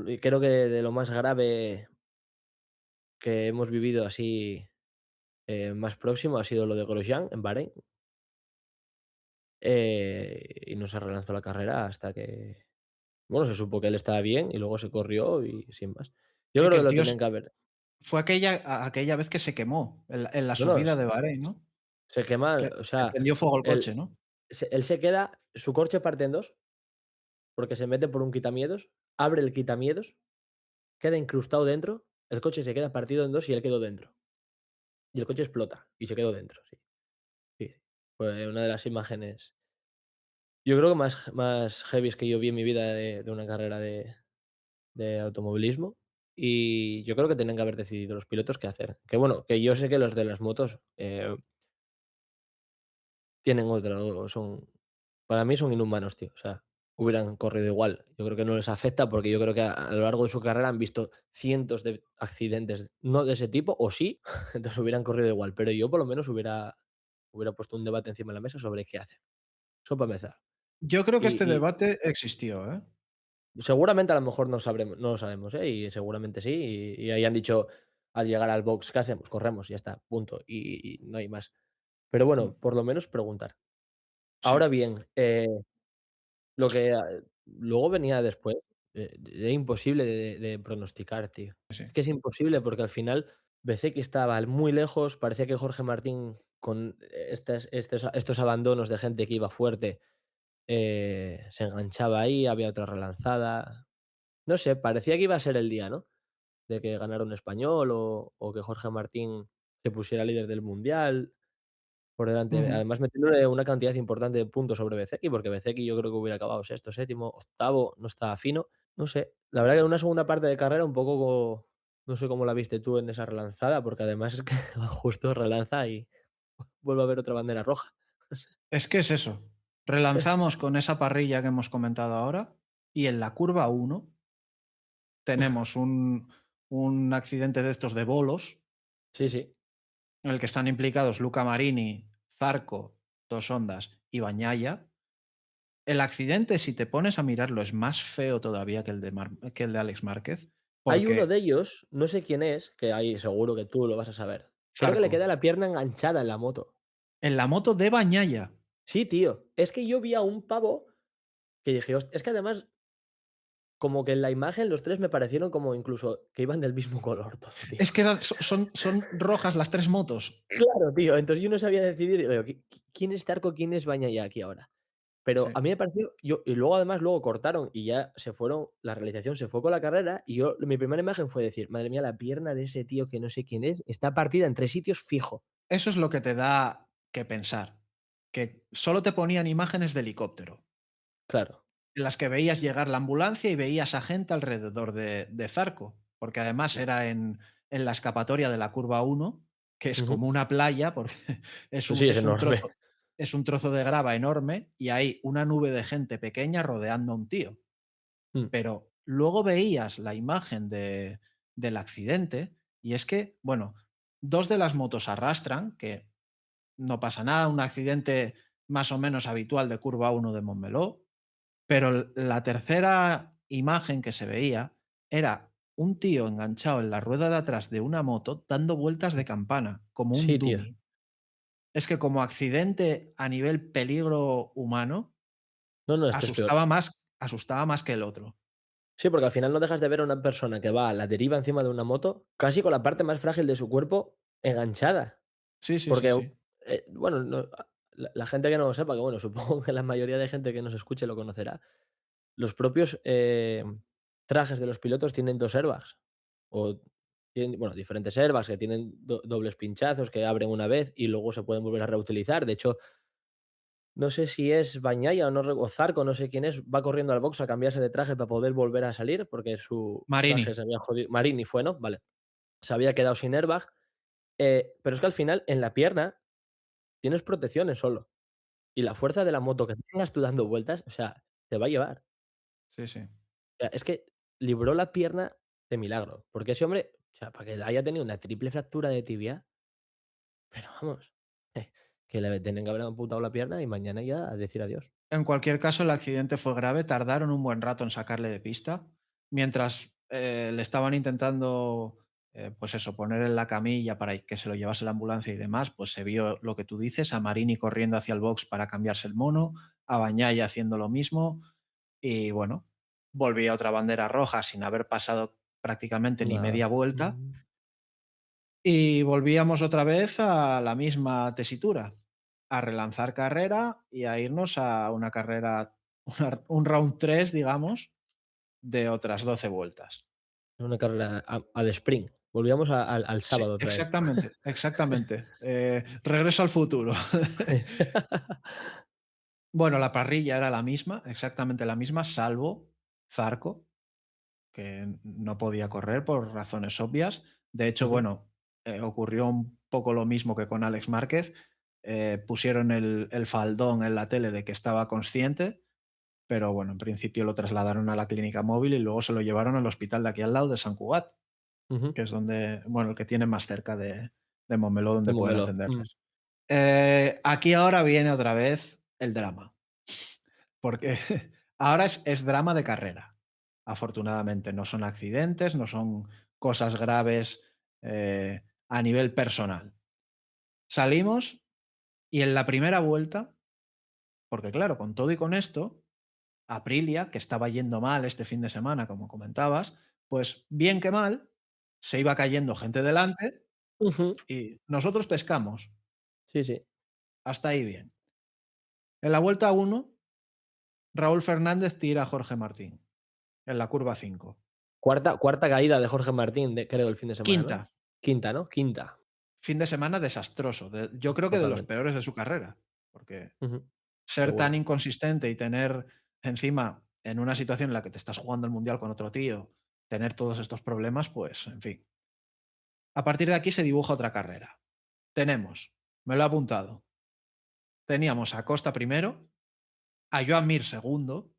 Speaker 4: y creo que de lo más grave que hemos vivido así, más próximo ha sido lo de Grosjean en Bahrein, y no se relanzó la carrera hasta que, bueno, se supo que él estaba bien y luego se corrió y sin más. Yo
Speaker 3: Sí, que
Speaker 4: creo que
Speaker 3: el
Speaker 4: lo
Speaker 3: tío
Speaker 4: tenían que haber.
Speaker 3: fue aquella vez que se quemó en la
Speaker 4: No, no,
Speaker 3: subida de Bahrein, ¿no?
Speaker 4: se quema, o
Speaker 3: Que
Speaker 4: sea,
Speaker 3: prendió fuego el
Speaker 4: él
Speaker 3: coche, ¿no?
Speaker 4: él se queda, su coche parte en 2 porque se mete por un quitamiedos, abre el quitamiedos, queda incrustado dentro, el coche se queda partido en 2 y él quedó dentro. Y el coche explota y se quedó dentro, sí. Sí, fue una de las imágenes, yo creo que más heavies que yo vi en mi vida de una carrera de automovilismo, y yo creo que tenían que haber decidido los pilotos qué hacer. Que bueno, que yo sé que los de las motos, tienen otra son para mí son inhumanos, tío. O sea, hubieran corrido igual. Yo creo que no les afecta, porque yo creo que a lo largo de su carrera han visto cientos de accidentes, no de ese tipo, o sí, entonces hubieran corrido igual. Pero yo por lo menos hubiera puesto un debate encima de la mesa sobre qué hacer. Eso para empezar.
Speaker 3: Yo creo que este
Speaker 4: Y
Speaker 3: debate existió, ¿eh?
Speaker 4: seguramente a lo mejor no lo sabemos, ¿eh? Y seguramente sí, y ahí han dicho al llegar al box: "¿Qué hacemos? Corremos, y ya está, punto". Y no hay más. Pero
Speaker 3: Mm,
Speaker 4: bueno, por lo menos preguntar. Ahora
Speaker 3: sí,
Speaker 4: bien, lo que, luego venía después, era imposible de pronosticar, tío.
Speaker 3: sí.
Speaker 4: Es que es imposible, porque al final Bezzecchi estaba muy lejos, parecía que Jorge Martín con estos abandonos de gente que iba fuerte, se enganchaba ahí, había otra relanzada. No sé, parecía que iba a ser el día, ¿no? De que ganara un español o que Jorge Martín se pusiera líder del mundial. Por delante,
Speaker 3: Ujú.
Speaker 4: además metiéndole una cantidad importante de puntos sobre Bezzecchi, porque Bezzecchi yo creo que hubiera acabado sexto, séptimo, octavo, no estaba fino. No sé, la verdad que en una segunda parte de carrera un poco no sé cómo la viste tú en esa relanzada, porque además es que justo relanza y vuelve a haber otra bandera roja. No sé.
Speaker 3: Es que es eso. Relanzamos con esa parrilla que hemos comentado ahora y en la curva uno tenemos un accidente de estos de bolos
Speaker 4: Sí, sí.
Speaker 3: en el que están implicados Luca Marini, Zarco, Dos Ondas y Bañaya. El accidente, si te pones a mirarlo, es más feo todavía que el de Alex Márquez,
Speaker 4: Hay uno
Speaker 3: porque
Speaker 4: de ellos, no sé quién es, que ahí seguro que tú lo vas a saber. Creo que le
Speaker 3: Zarco,
Speaker 4: queda la pierna enganchada en la moto.
Speaker 3: en la moto de Bañaya.
Speaker 4: Sí, tío. Es que yo vi a un pavo que dije: "Host", es que además como que en la imagen los 3 me parecieron como incluso que iban del mismo color todo, tío.
Speaker 3: Es que son rojas las tres motos.
Speaker 4: Claro, tío. Entonces yo no sabía decidir, digo: Quién es Zarco, quién es Bagnaia aquí ahora?". Pero
Speaker 3: Sí.
Speaker 4: a mí me pareció y luego además luego cortaron y ya se fueron, la realización se fue con la carrera, y yo mi primera imagen fue decir: "Madre mía, la pierna de ese tío que no sé quién es, está partida en 3 sitios fijo".
Speaker 3: Eso es lo que te da que pensar, que solo te ponían imágenes de helicóptero,
Speaker 4: Claro.
Speaker 3: en las que veías llegar la ambulancia y veías a gente alrededor de Zarco, porque además era en la escapatoria de la curva uno, que es
Speaker 4: Ujú.
Speaker 3: como una playa, porque
Speaker 4: Pues sí, es enorme.
Speaker 3: es un trozo de grava enorme y hay una nube de gente pequeña rodeando a un tío.
Speaker 4: Mm.
Speaker 3: Pero luego veías la imagen del accidente y es que, bueno, 2 de las motos arrastran, que no pasa nada, un accidente más o menos habitual de curva uno de Montmeló, pero la tercera imagen que se veía era un tío enganchado en la rueda de atrás de una moto dando vueltas de campana, como un
Speaker 4: Sí, tío.
Speaker 3: dummy. Es que como accidente a nivel peligro humano,
Speaker 4: No, no, esto es peor.
Speaker 3: Asustaba más que el otro.
Speaker 4: Sí, porque al final no dejas de ver a una persona que va a la deriva encima de una moto, casi con la parte más frágil de su cuerpo enganchada.
Speaker 3: Sí, sí, sí,
Speaker 4: Porque,
Speaker 3: sí.
Speaker 4: bueno, la gente que no lo sepa, que bueno, supongo que la mayoría de gente que nos escuche lo conocerá. Los propios, trajes de los pilotos tienen 2 airbags, o tienen, bueno, diferentes airbags que tienen dobles pinchazos que abren una vez y luego se pueden volver a reutilizar. De hecho, no sé si es Bagnaia o no o Zarco, no sé quién es, va corriendo al box a cambiarse de traje para poder volver a salir, porque su traje
Speaker 3: Marini.
Speaker 4: se había jodido. Marini fue, ¿no? Vale. Se había quedado sin airbag, pero es que al final en la pierna tienes protecciones solo, y la fuerza de la moto que tengas tú dando vueltas, o sea, te va a llevar.
Speaker 3: Sí, sí.
Speaker 4: O sea, es que libró la pierna de milagro, porque ese hombre, o sea, para que haya tenido una triple fractura de tibia, pero vamos, que le tienen que haber amputado la pierna y mañana ya a decir adiós.
Speaker 3: En cualquier caso, el accidente fue grave, tardaron un buen rato en sacarle de pista, mientras, le estaban intentando, pues eso, poner en la camilla para que se lo llevase la ambulancia y demás, pues se vio lo que tú dices, a Marini corriendo hacia el box para cambiarse el mono, a Bagnaia haciendo lo mismo y bueno, volvía otra bandera roja sin haber pasado prácticamente ni
Speaker 4: Nada.
Speaker 3: media vuelta
Speaker 4: Mm.
Speaker 3: y volvíamos otra vez a la misma tesitura, a relanzar carrera y a irnos a una carrera, un round 3 digamos, de otras 12 vueltas.
Speaker 4: Una carrera al sprint. Volvíamos al
Speaker 3: Sí,
Speaker 4: sábado otra vez.
Speaker 3: exactamente, exactamente. Regreso al futuro. Bueno, la parrilla era la misma, exactamente la misma, salvo Zarco, que no podía correr por razones obvias. De hecho,
Speaker 4: Ujú,
Speaker 3: bueno, ocurrió un poco lo mismo que con Alex Márquez. Pusieron el faldón en la tele de que estaba consciente, pero bueno, en principio lo trasladaron a la clínica móvil y luego se lo llevaron al hospital de aquí al lado de Sant Cugat,
Speaker 4: ujú.
Speaker 3: que es donde, bueno, el que tiene más cerca de Montmeló,
Speaker 4: De
Speaker 3: donde pueden
Speaker 4: Montmeló. Mm.
Speaker 3: atenderles. Aquí ahora viene otra vez el drama, porque ahora es drama de carrera. Afortunadamente, no son accidentes, no son cosas graves a nivel personal. Salimos y en la primera vuelta, porque claro, con todo y con esto, Aprilia, que estaba yendo mal este fin de semana, como comentabas, pues bien que mal, se iba cayendo gente delante
Speaker 4: Ujú.
Speaker 3: y nosotros pescamos.
Speaker 4: Sí, sí.
Speaker 3: Hasta ahí bien. En la vuelta 1, Raúl Fernández tira a Jorge Martín en la curva 5.
Speaker 4: Cuarta caída de Jorge Martín, creo, el fin de semana,
Speaker 3: Quinta,
Speaker 4: ¿no? Quinta, ¿no? Quinta,
Speaker 3: fin de semana desastroso. Yo creo que de los
Speaker 4: totalmente.
Speaker 3: peores de su carrera, porque
Speaker 4: Ujú.
Speaker 3: ser tan
Speaker 4: Seguro.
Speaker 3: inconsistente y tener encima en una situación en la que te estás jugando el mundial con otro tío, tener todos estos problemas, pues en fin. A partir de aquí se dibuja otra carrera. Tenemos, me lo he apuntado, teníamos a Costa primero, a Joan Mir segundo,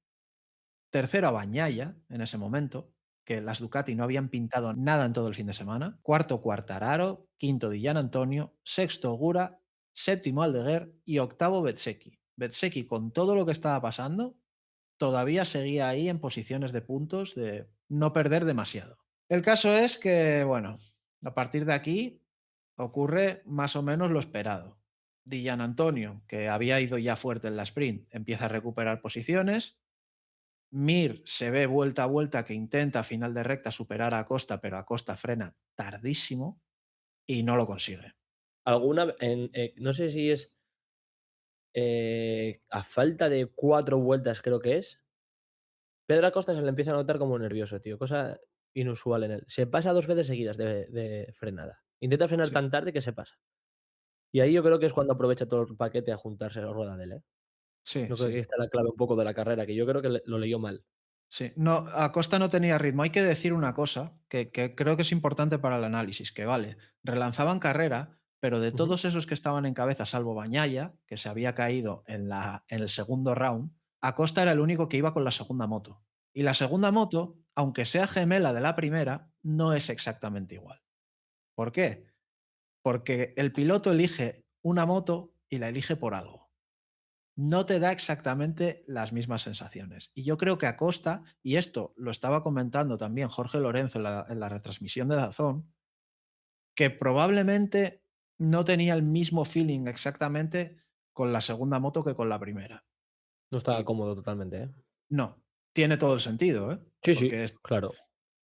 Speaker 3: tercero a Bañaya en ese momento, que las Ducati no habían pintado nada en todo el fin de semana, cuarto Quartararo, quinto Di Antonio, sexto Ogura, séptimo Aldeguer y octavo Bezzecchi. Bezzecchi, con todo lo que estaba pasando, todavía seguía ahí en posiciones de puntos de no perder demasiado. El caso es que, bueno, a partir de aquí ocurre más o menos lo esperado. Di Antonio, que había ido ya fuerte en la sprint, empieza a recuperar posiciones. Mir se ve vuelta a vuelta que intenta a final de recta superar a Acosta, pero Acosta frena tardísimo y no lo consigue.
Speaker 4: No sé si es, a falta de 4 vueltas, creo que es, Pedro Acosta se le empieza a notar como nervioso, tío, cosa inusual en él. Se pasa 2 veces seguidas de frenada. Intenta frenar
Speaker 3: Sí,
Speaker 4: tan tarde que se pasa. Y ahí yo creo que es cuando aprovecha todo el paquete a juntarse a rueda de él, ¿eh?
Speaker 3: sí,
Speaker 4: Yo creo que ahí
Speaker 3: sí.
Speaker 4: está la clave un poco de la carrera, que yo creo que lo leyó mal.
Speaker 3: Sí, no, Acosta no tenía ritmo. Hay que decir una cosa que creo que es importante para el análisis, que vale, relanzaban carrera, pero de
Speaker 4: Ujú.
Speaker 3: todos esos que estaban en cabeza, salvo Bañaya, que se había caído en el segundo round, Acosta era el único que iba con la segunda moto. Y la segunda moto, aunque sea gemela de la primera, no es exactamente igual. ¿Por qué? Porque el piloto elige una moto y la elige por algo. No te da exactamente las mismas sensaciones. Y yo creo que Acosta, y esto lo estaba comentando también Jorge Lorenzo en la retransmisión de Dazón, que probablemente no tenía el mismo feeling exactamente con la segunda moto que con la primera.
Speaker 4: No estaba
Speaker 3: Y
Speaker 4: cómodo totalmente, ¿eh?
Speaker 3: no, tiene todo el sentido, ¿eh?
Speaker 4: Sí, sí,
Speaker 3: Porque
Speaker 4: claro.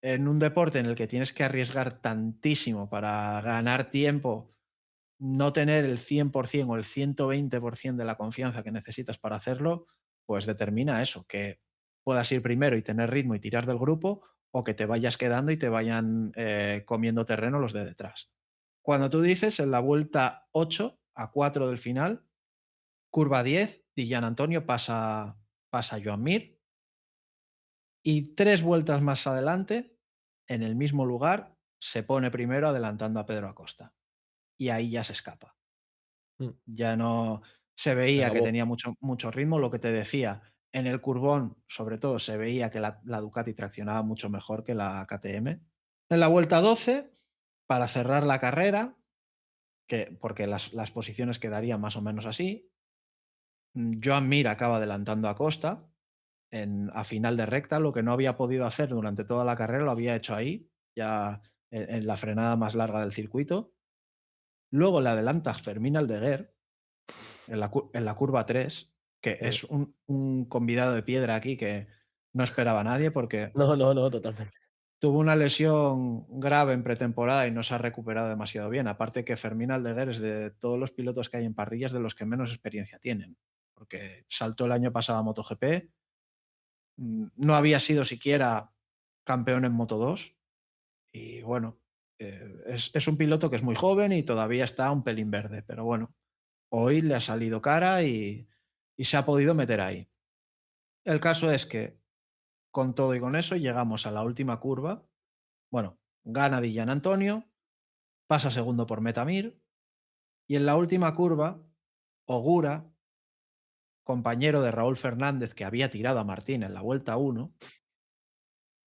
Speaker 3: en un deporte en el que tienes que arriesgar tantísimo para ganar tiempo, no tener el 100% o el 120% de la confianza que necesitas para hacerlo, pues determina eso, que puedas ir primero y tener ritmo y tirar del grupo, o que te vayas quedando y te vayan comiendo terreno los de detrás. Cuando tú dices en la vuelta 8 a 4 del final, curva 10, Dillan Antonio pasa a Joan Mir, y 3 vueltas más adelante, en el mismo lugar, se pone primero adelantando a Pedro Acosta. Y ahí ya se escapa.
Speaker 4: Mm,
Speaker 3: Ya no se
Speaker 4: se
Speaker 3: veía que
Speaker 4: acabó.
Speaker 3: tenía mucho ritmo, lo que te decía. En el curbón, sobre todo, se veía que la Ducati traccionaba mucho mejor que la KTM. En la vuelta 12, para cerrar la carrera, porque las posiciones quedarían más o menos así, Joan Mir acaba adelantando a Costa a final de recta, lo que no había podido hacer durante toda la carrera lo había hecho ahí, ya en la frenada más larga del circuito. Luego le adelanta Fermín Aldeguer en la curva 3, que
Speaker 4: Mm.
Speaker 3: es un convidado de piedra aquí que no esperaba a nadie porque
Speaker 4: No, no, no, totalmente.
Speaker 3: tuvo una lesión grave en pretemporada y no se ha recuperado demasiado bien. Aparte que Fermín Aldeguer es de todos los pilotos que hay en parrillas de los que menos experiencia tienen, porque saltó el año pasado a MotoGP, no había sido siquiera campeón en Moto2 y bueno, es un piloto que es muy joven y todavía está un pelín verde, pero bueno, hoy le ha salido cara y se ha podido meter ahí. El caso es que con todo y con eso llegamos a la última curva. Bueno, gana Dillan Antonio, pasa segundo por Metamir y en la última curva, Ogura, compañero de Raúl Fernández que había tirado a Martín en la vuelta 1,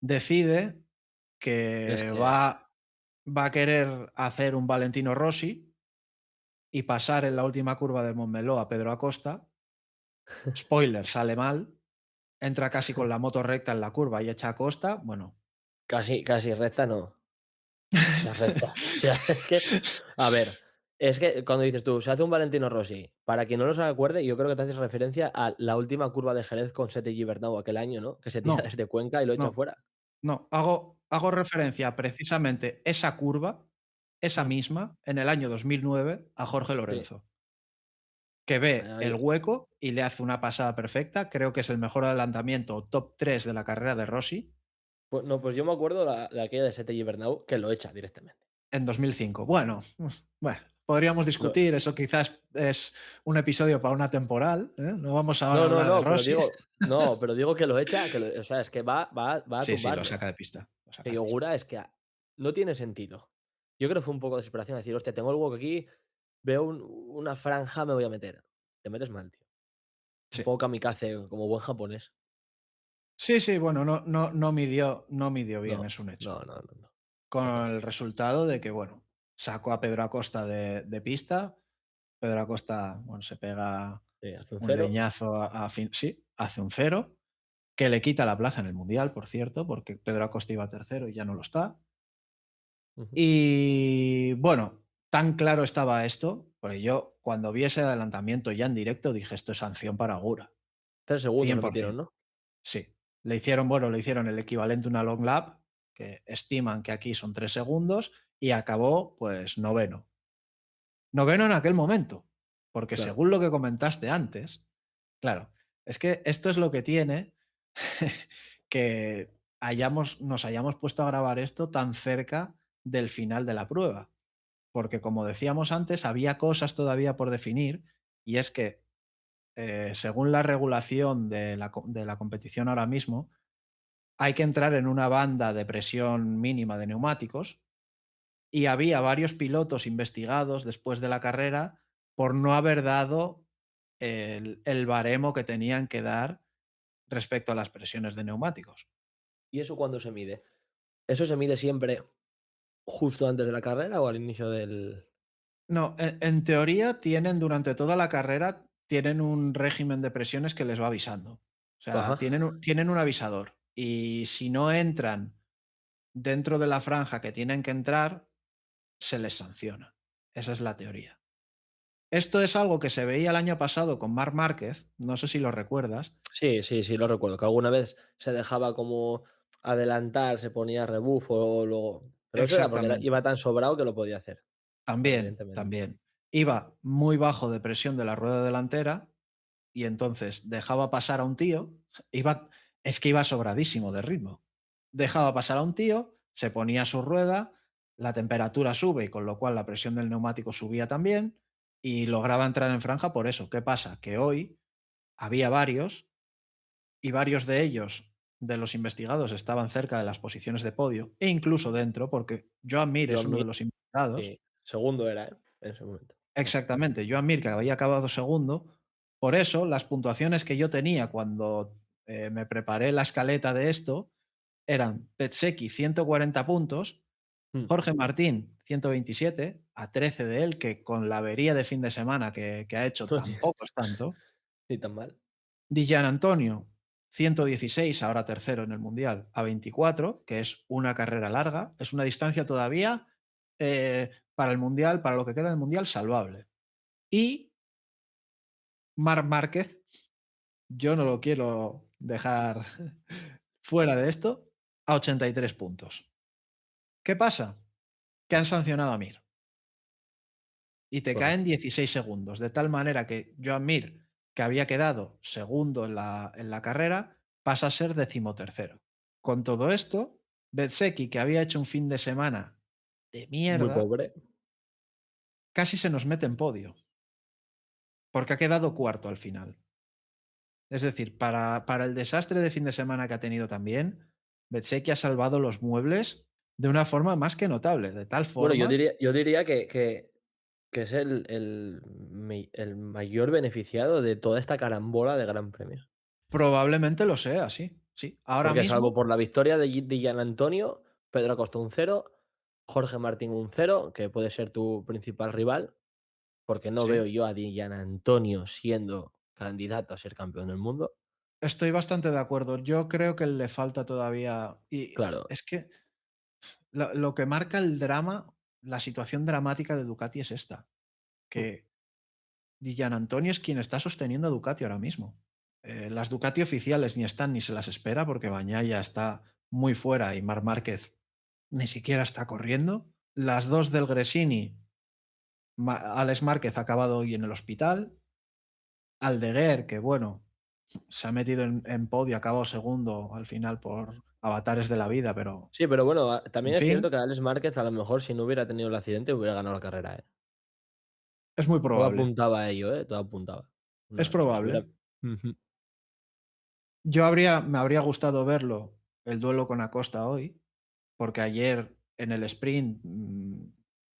Speaker 3: decide
Speaker 4: Es
Speaker 3: que
Speaker 4: que
Speaker 3: va a querer hacer un Valentino Rossi y pasar en la última curva de Montmeló a Pedro Acosta. Spoiler, sale mal, entra casi con la moto recta en la curva y echa a Costa. Bueno,
Speaker 4: casi recta no. O sea, recta. O sea, es que, a ver, es que cuando dices tú, se hace un Valentino Rossi, para quien no lo se acuerde, yo creo que te haces referencia a la última curva de Jerez con Sete Gibernau aquel año, ¿no? Que se tira
Speaker 3: no,
Speaker 4: desde Cuenca y lo echa
Speaker 3: no,
Speaker 4: fuera.
Speaker 3: no. Hago referencia precisamente esa curva, esa
Speaker 4: Mm,
Speaker 3: misma, en el año 2009 a Jorge
Speaker 4: sí.
Speaker 3: Lorenzo, que ve el
Speaker 4: Ahí
Speaker 3: hueco y le hace una pasada perfecta. Creo que es el mejor adelantamiento, top 3 de la carrera de Rossi
Speaker 4: pues no, pues yo me acuerdo de aquella de Sete Gibernau que lo echa directamente.
Speaker 3: en 2005. Bueno, podríamos
Speaker 4: Lo
Speaker 3: discutir, eso quizás es un episodio para una temporal, ¿eh? No vamos ahora a
Speaker 4: no, no,
Speaker 3: hablar de
Speaker 4: no, pero
Speaker 3: Rossi.
Speaker 4: digo no, pero digo que lo echa, o sea, es que va a
Speaker 3: Sí, sí, lo
Speaker 4: tumbarlo.
Speaker 3: saca de pista, lo saca
Speaker 4: Que
Speaker 3: de pista.
Speaker 4: Yogura es que no tiene sentido. Yo creo que fue un poco de desesperación decir: "Hostia, tengo el hueco aquí, veo una franja, me voy a meter". Te metes mal, tío. Un
Speaker 3: Sí.
Speaker 4: poco kamikaze, como buen japonés.
Speaker 3: Sí, sí, bueno, no midió bien,
Speaker 4: No,
Speaker 3: es un hecho.
Speaker 4: no, no, no, no.
Speaker 3: Con
Speaker 4: No, no.
Speaker 3: el resultado de que, bueno, sacó a Pedro Acosta de pista. Pedro Acosta, bueno, se pega
Speaker 4: Sí, hace un
Speaker 3: un
Speaker 4: 0.
Speaker 3: leñazo a fin, sí, hace un cero, que le quita la plaza en el Mundial, por cierto, porque Pedro Acosta iba tercero y ya no lo está.
Speaker 4: Ujú.
Speaker 3: Y bueno, tan claro estaba esto, porque yo cuando vi ese adelantamiento ya en directo dije, esto es sanción para Agura,
Speaker 4: 3 segundos le metieron,
Speaker 3: 100%.
Speaker 4: ¿no?
Speaker 3: Sí. Le hicieron el equivalente a una long lap, que estiman que aquí son 3 segundos, y acabó, pues, noveno. Noveno en aquel momento, porque
Speaker 4: Claro.
Speaker 3: según lo que comentaste antes, claro, es que esto es lo que tiene que nos hayamos puesto a grabar esto tan cerca del final de la prueba. Porque como decíamos antes, había cosas todavía por definir, y es que, según la regulación de la competición ahora mismo, hay que entrar en una banda de presión mínima de neumáticos, y había varios pilotos investigados después de la carrera por no haber dado el baremo que tenían que dar respecto a las presiones de neumáticos.
Speaker 4: ¿Y eso cuándo se mide? ¿Eso se mide siempre justo antes de la carrera o al inicio del?
Speaker 3: No, en teoría durante toda la carrera, tienen un régimen de presiones que les va avisando. O sea,
Speaker 4: Ajá.
Speaker 3: tienen un avisador, y si no entran dentro de la franja que tienen que entrar, se les sanciona. Esa es la teoría. Esto es algo que se veía el año pasado con Marc Márquez, no sé si lo recuerdas.
Speaker 4: Sí, sí, sí, lo recuerdo, que alguna vez se dejaba como adelantar, se ponía rebufo, luego pero eso era porque
Speaker 3: Exactamente.
Speaker 4: iba tan sobrado que lo podía hacer,
Speaker 3: También,
Speaker 4: evidentemente.
Speaker 3: también. Iba muy bajo de presión de la rueda delantera y entonces dejaba pasar a un tío, es que iba sobradísimo de ritmo. Dejaba pasar a un tío, se ponía a su rueda, la temperatura sube y con lo cual la presión del neumático subía también y lograba entrar en franja por eso. ¿Qué pasa? Que hoy había varios y varios de ellos, de los investigados, estaban cerca de las posiciones de podio e incluso dentro, porque Joan Mir es
Speaker 4: Joan
Speaker 3: uno
Speaker 4: Mir,
Speaker 3: de los investigados.
Speaker 4: sí, segundo era, en ese momento.
Speaker 3: Exactamente, Joan Mir, que había acabado segundo. Por eso, las puntuaciones que yo tenía cuando me preparé la escaleta de esto eran Bezzecchi 140 puntos,
Speaker 4: Mm.
Speaker 3: Jorge Martín 127, a 13 de él, que con la avería de fin de semana que ha hecho tampoco es tanto.
Speaker 4: Ni tan mal.
Speaker 3: Di Gianantonio 116, ahora tercero en el Mundial, a 24, que es una carrera larga, es una distancia todavía para el Mundial, para lo que queda del Mundial, salvable. Y Marc Márquez, yo no lo quiero dejar fuera de esto, a 83 puntos. ¿Qué pasa? Que han sancionado a Mir y te caen
Speaker 4: Correcto.
Speaker 3: 16 segundos, de tal manera que Joan Mir, que había quedado segundo en la carrera, pasa a ser decimotercero. Con todo esto, Bezzecchi, que había hecho un fin de semana de
Speaker 4: Muy
Speaker 3: mierda,
Speaker 4: pobre.
Speaker 3: casi se nos mete en podio, porque ha quedado cuarto al final. Es decir, para el desastre de fin de semana que ha tenido también, Bezzecchi ha salvado los muebles de una forma más que notable, de tal
Speaker 4: Bueno, yo
Speaker 3: forma,
Speaker 4: diría yo diría que es el mayor beneficiado de toda esta carambola de Gran Premios.
Speaker 3: probablemente lo sea, sí, sí. Ahora
Speaker 4: Porque
Speaker 3: mismo
Speaker 4: salvo por la victoria de Gianantonio, Pedro Acosta un cero, Jorge Martín un cero, que puede ser tu principal rival, porque no veo
Speaker 3: sí.
Speaker 4: yo a Di Gianantonio siendo candidato a ser campeón del mundo.
Speaker 3: Estoy bastante de acuerdo. Yo creo que le falta todavía. Y
Speaker 4: Claro,
Speaker 3: es que lo que marca el drama, la situación dramática de Ducati es esta:
Speaker 4: mm,
Speaker 3: que Di Giannantonio es quien está sosteniendo a Ducati ahora mismo. Las Ducati oficiales ni están ni se las espera porque Bagnaia está muy fuera y Marc Márquez ni siquiera está corriendo. Las dos del Gresini, Alex Márquez ha acabado hoy en el hospital. Aldeguer, que bueno, se ha metido en podio, ha acabado segundo al final por avatares de la vida, pero
Speaker 4: sí, pero bueno,
Speaker 3: en
Speaker 4: también es cierto
Speaker 3: fin,
Speaker 4: que Alex Márquez, a lo mejor, si no hubiera tenido el accidente, hubiera ganado la carrera, ¿eh?
Speaker 3: es muy
Speaker 4: Todo
Speaker 3: probable.
Speaker 4: apuntaba a ello, ¿eh? Todo apuntaba.
Speaker 3: Es
Speaker 4: No, si hubiera
Speaker 3: probable.
Speaker 4: ujú.
Speaker 3: Me habría gustado verlo, el duelo con Acosta hoy, porque ayer en el sprint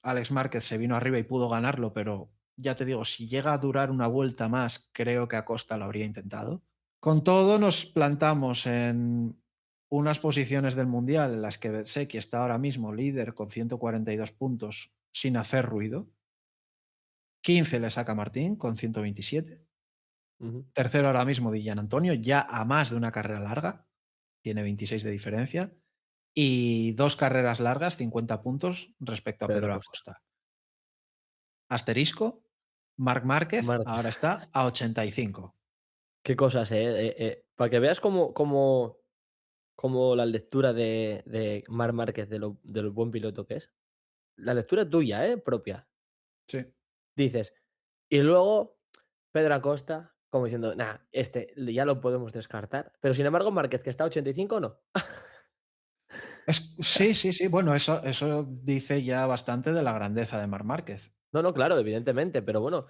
Speaker 3: Alex Márquez se vino arriba y pudo ganarlo, pero ya te digo, si llega a durar una vuelta más, creo que Acosta lo habría intentado. Con todo, nos plantamos en unas posiciones del Mundial en las que Bezzecchi está ahora mismo líder con 142 puntos sin hacer ruido. 15 le saca Martín con 127.
Speaker 4: Ujú.
Speaker 3: Tercero ahora mismo Di Giannantonio, ya a más de una carrera larga. Tiene 26 de diferencia. Y dos carreras largas, 50 puntos respecto a
Speaker 4: Pedro
Speaker 3: Pedro
Speaker 4: Acosta.
Speaker 3: Acosta. Asterisco, Marc Márquez
Speaker 4: Marte.
Speaker 3: ahora está a 85.
Speaker 4: Qué cosas, para que veas cómo la lectura de Marc Márquez de lo buen piloto que es. La lectura tuya, propia.
Speaker 3: Sí.
Speaker 4: Dices, y luego Pedro Acosta, como diciendo: "Nah, este ya lo podemos descartar". Pero sin embargo, Márquez, que está a 85, no.
Speaker 3: Sí, sí, sí. Bueno, eso dice ya bastante de la grandeza de Marc Márquez.
Speaker 4: No, no, claro, evidentemente, pero bueno,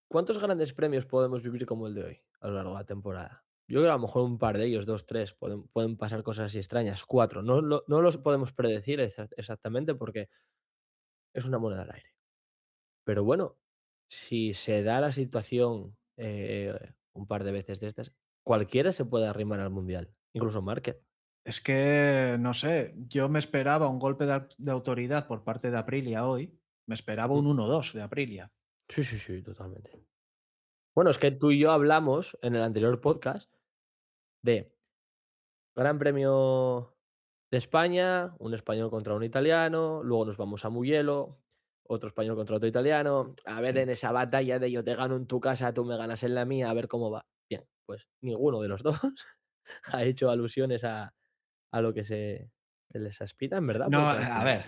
Speaker 4: ¿cuántos grandes premios podemos vivir como el de hoy a lo largo de la temporada? Yo creo que a lo mejor un par de ellos, 2 3 pueden pasar cosas así extrañas, 4 no los podemos predecir exactamente porque es una moneda al aire. Pero bueno, si se da la situación, un par de veces de estas, cualquiera se puede arrimar al mundial, incluso Márquez.
Speaker 3: Es que, no sé, yo me esperaba un golpe de autoridad por parte de Aprilia hoy. Me esperaba
Speaker 4: Mm.
Speaker 3: un 1-2 de Aprilia.
Speaker 4: Sí, sí, sí, totalmente. Bueno, es que tú y yo hablamos en el anterior podcast de Gran Premio de España, un español contra un italiano, luego nos vamos a Mugello, otro español contra otro italiano. A ver,
Speaker 3: Sí.
Speaker 4: en esa batalla de yo te gano en tu casa, tú me ganas en la mía, a ver cómo va. Bien, pues ninguno de los dos ha hecho alusiones a lo que se les aspira, en verdad,
Speaker 3: No,
Speaker 4: porque al
Speaker 3: a
Speaker 4: final
Speaker 3: ver,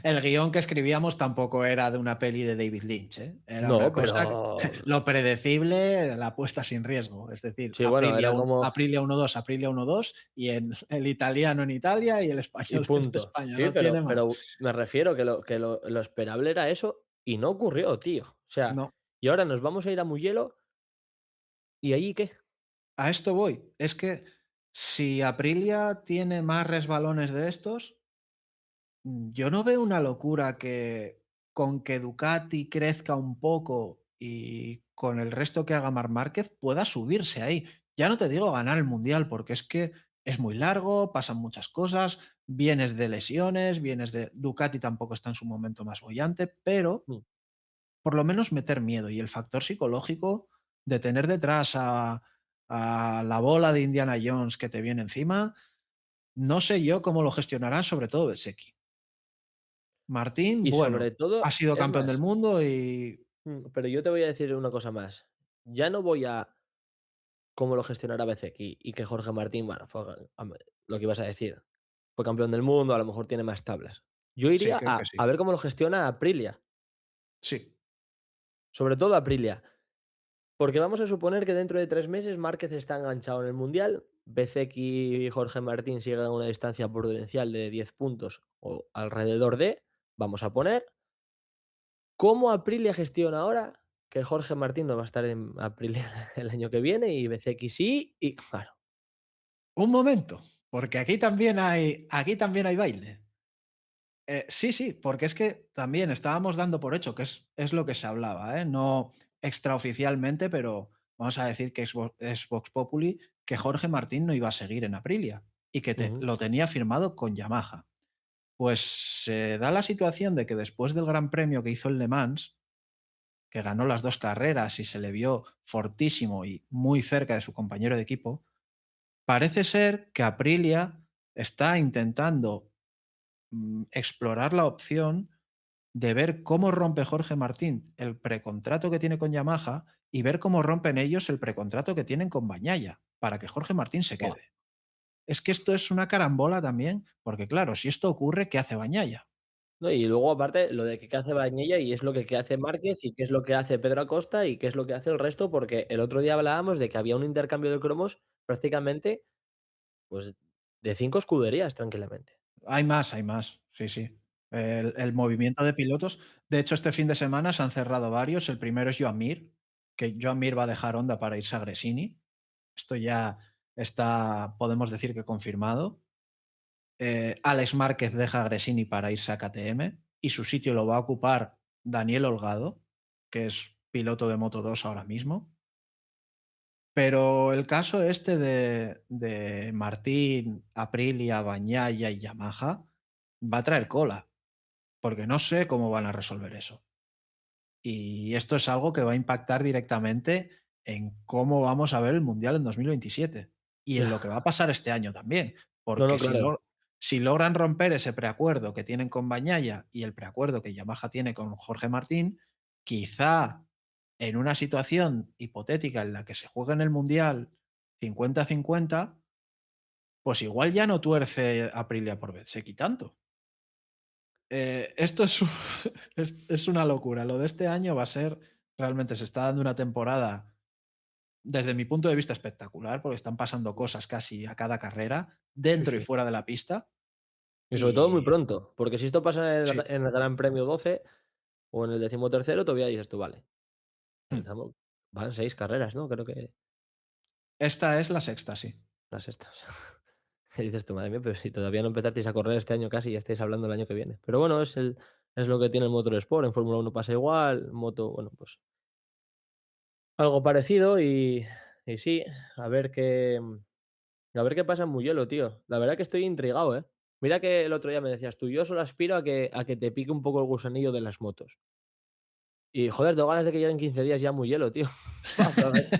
Speaker 3: el guión que escribíamos tampoco era de una peli de David Lynch, ¿eh? Era una
Speaker 4: no,
Speaker 3: cosa,
Speaker 4: pero
Speaker 3: lo predecible, la apuesta sin riesgo. Es decir,
Speaker 4: sí, bueno, era como
Speaker 3: Aprilia 1-2, Aprilia 1-2, y el italiano en Italia y el
Speaker 4: y
Speaker 3: español en
Speaker 4: punto.
Speaker 3: España,
Speaker 4: Sí,
Speaker 3: no tiene más.
Speaker 4: pero me refiero que lo esperable era eso y no ocurrió, tío. O sea,
Speaker 3: No,
Speaker 4: y ahora nos vamos a ir a Mugello, ¿y allí qué?
Speaker 3: a esto voy. Es que si Aprilia tiene más resbalones de estos, yo no veo una locura que con que Ducati crezca un poco y con el resto que haga Marc Márquez pueda subirse ahí. Ya no te digo ganar el mundial, porque es que es muy largo, pasan muchas cosas, vienes de lesiones, vienes de Ducati tampoco está en su momento más bollante, pero
Speaker 4: Mm.
Speaker 3: por lo menos meter miedo y el factor psicológico de tener detrás a la bola de Indiana Jones que te viene encima, no sé yo cómo lo gestionará, sobre todo Bezzecchi. Martín,
Speaker 4: Y sobre
Speaker 3: bueno, ha
Speaker 4: todo,
Speaker 3: sido
Speaker 4: es
Speaker 3: campeón del
Speaker 4: más,
Speaker 3: mundo y
Speaker 4: pero yo te voy a decir una cosa más. Ya no voy a cómo lo gestionará Bezzecchi y que Jorge Martín, bueno, fue lo que ibas a decir, fue campeón del mundo, a lo mejor tiene más tablas. Yo
Speaker 3: sí,
Speaker 4: iría
Speaker 3: creo que
Speaker 4: a
Speaker 3: sí.
Speaker 4: ver cómo lo gestiona Aprilia,
Speaker 3: Sí.
Speaker 4: sobre todo Aprilia, porque vamos a suponer que dentro de 3 meses Márquez está enganchado en el Mundial, Bezzecchi y Jorge Martín siguen a una distancia prudencial de 10 puntos o alrededor de, vamos a poner, ¿cómo Aprilia gestiona ahora que Jorge Martín no va a estar en Aprilia el año que viene y Bezzecchi sí? Y claro,
Speaker 3: Un momento, porque aquí también hay baile. Sí, sí, porque es que también estábamos dando por hecho, que es lo que se hablaba, ¿eh? No extraoficialmente, pero vamos a decir que es Vox Populi, que Jorge Martín no iba a seguir en Aprilia y que
Speaker 4: ujú,
Speaker 3: lo tenía firmado con Yamaha. Pues se da la situación de que después del Gran Premio que hizo el Le Mans, que ganó las 2 carreras y se le vio fortísimo y muy cerca de su compañero de equipo, parece ser que Aprilia está intentando, explorar la opción de ver cómo rompe Jorge Martín el precontrato que tiene con Yamaha y ver cómo rompen ellos el precontrato que tienen con Bagnaia, para que Jorge Martín se
Speaker 4: buah.
Speaker 3: quede. Es que esto es una carambola también, porque claro, si esto ocurre, ¿qué hace Bagnaia?
Speaker 4: No, y luego aparte lo de que qué hace Bañella y es lo que hace Márquez y qué es lo que hace Pedro Acosta y qué es lo que hace el resto, porque el otro día hablábamos de que había un intercambio de cromos prácticamente, pues, de 5 escuderías tranquilamente.
Speaker 3: Hay más, sí, sí. El movimiento de pilotos. De hecho, este fin de semana se han cerrado varios. El primero es Joan Mir, que Joan Mir va a dejar Honda para irse a Gresini. Esto ya está, podemos decir que confirmado. Alex Márquez deja Gresini para irse a KTM y su sitio lo va a ocupar Daniel Holgado, que es piloto de Moto2 ahora mismo. Pero el caso este de Martín, Aprilia, Bagnaia y Yamaha va a traer cola, porque no sé cómo van a resolver eso. Y esto es algo que va a impactar directamente en cómo vamos a ver el Mundial en 2027 y en lo que va a pasar este año también,
Speaker 4: No, no,
Speaker 3: porque
Speaker 4: claro.
Speaker 3: si logran romper ese preacuerdo que tienen con Bagnaia y el preacuerdo que Yamaha tiene con Jorge Martín, quizá en una situación hipotética en la que se juegue en el Mundial 50-50, pues igual ya no tuerce Aprilia por Bezzecchi tanto. Esto es, es una locura. Lo de este año va a ser, realmente se está dando una temporada, desde mi punto de vista, espectacular, porque están pasando cosas casi a cada carrera,
Speaker 4: Sí,
Speaker 3: dentro y
Speaker 4: sí.
Speaker 3: fuera de la pista.
Speaker 4: Y sobre todo muy
Speaker 3: Y
Speaker 4: pronto, porque si esto pasa
Speaker 3: sí,
Speaker 4: en el Gran Premio 12 o en el 13º, todavía dices tú: "Vale,
Speaker 3: mm,
Speaker 4: estamos van 6 carreras", ¿no? Creo que
Speaker 3: esta es la sexta, sí.
Speaker 4: las estas. Y dices tú: "Madre mía, pero si todavía no empezasteis a correr este año casi, ya estáis hablando del año que viene". Pero bueno, es lo que tiene el Motorsport, en Fórmula 1 pasa igual, moto, bueno, pues algo parecido y sí, a ver qué a ver qué pasa en Mugello, tío. La verdad que estoy intrigado, ¿eh? Mira que el otro día me decías tú: "Yo solo aspiro a que te pique un poco el gusanillo de las motos". Y joder, tengo ganas de que lleguen 15 días ya muy hielo, tío. A ver,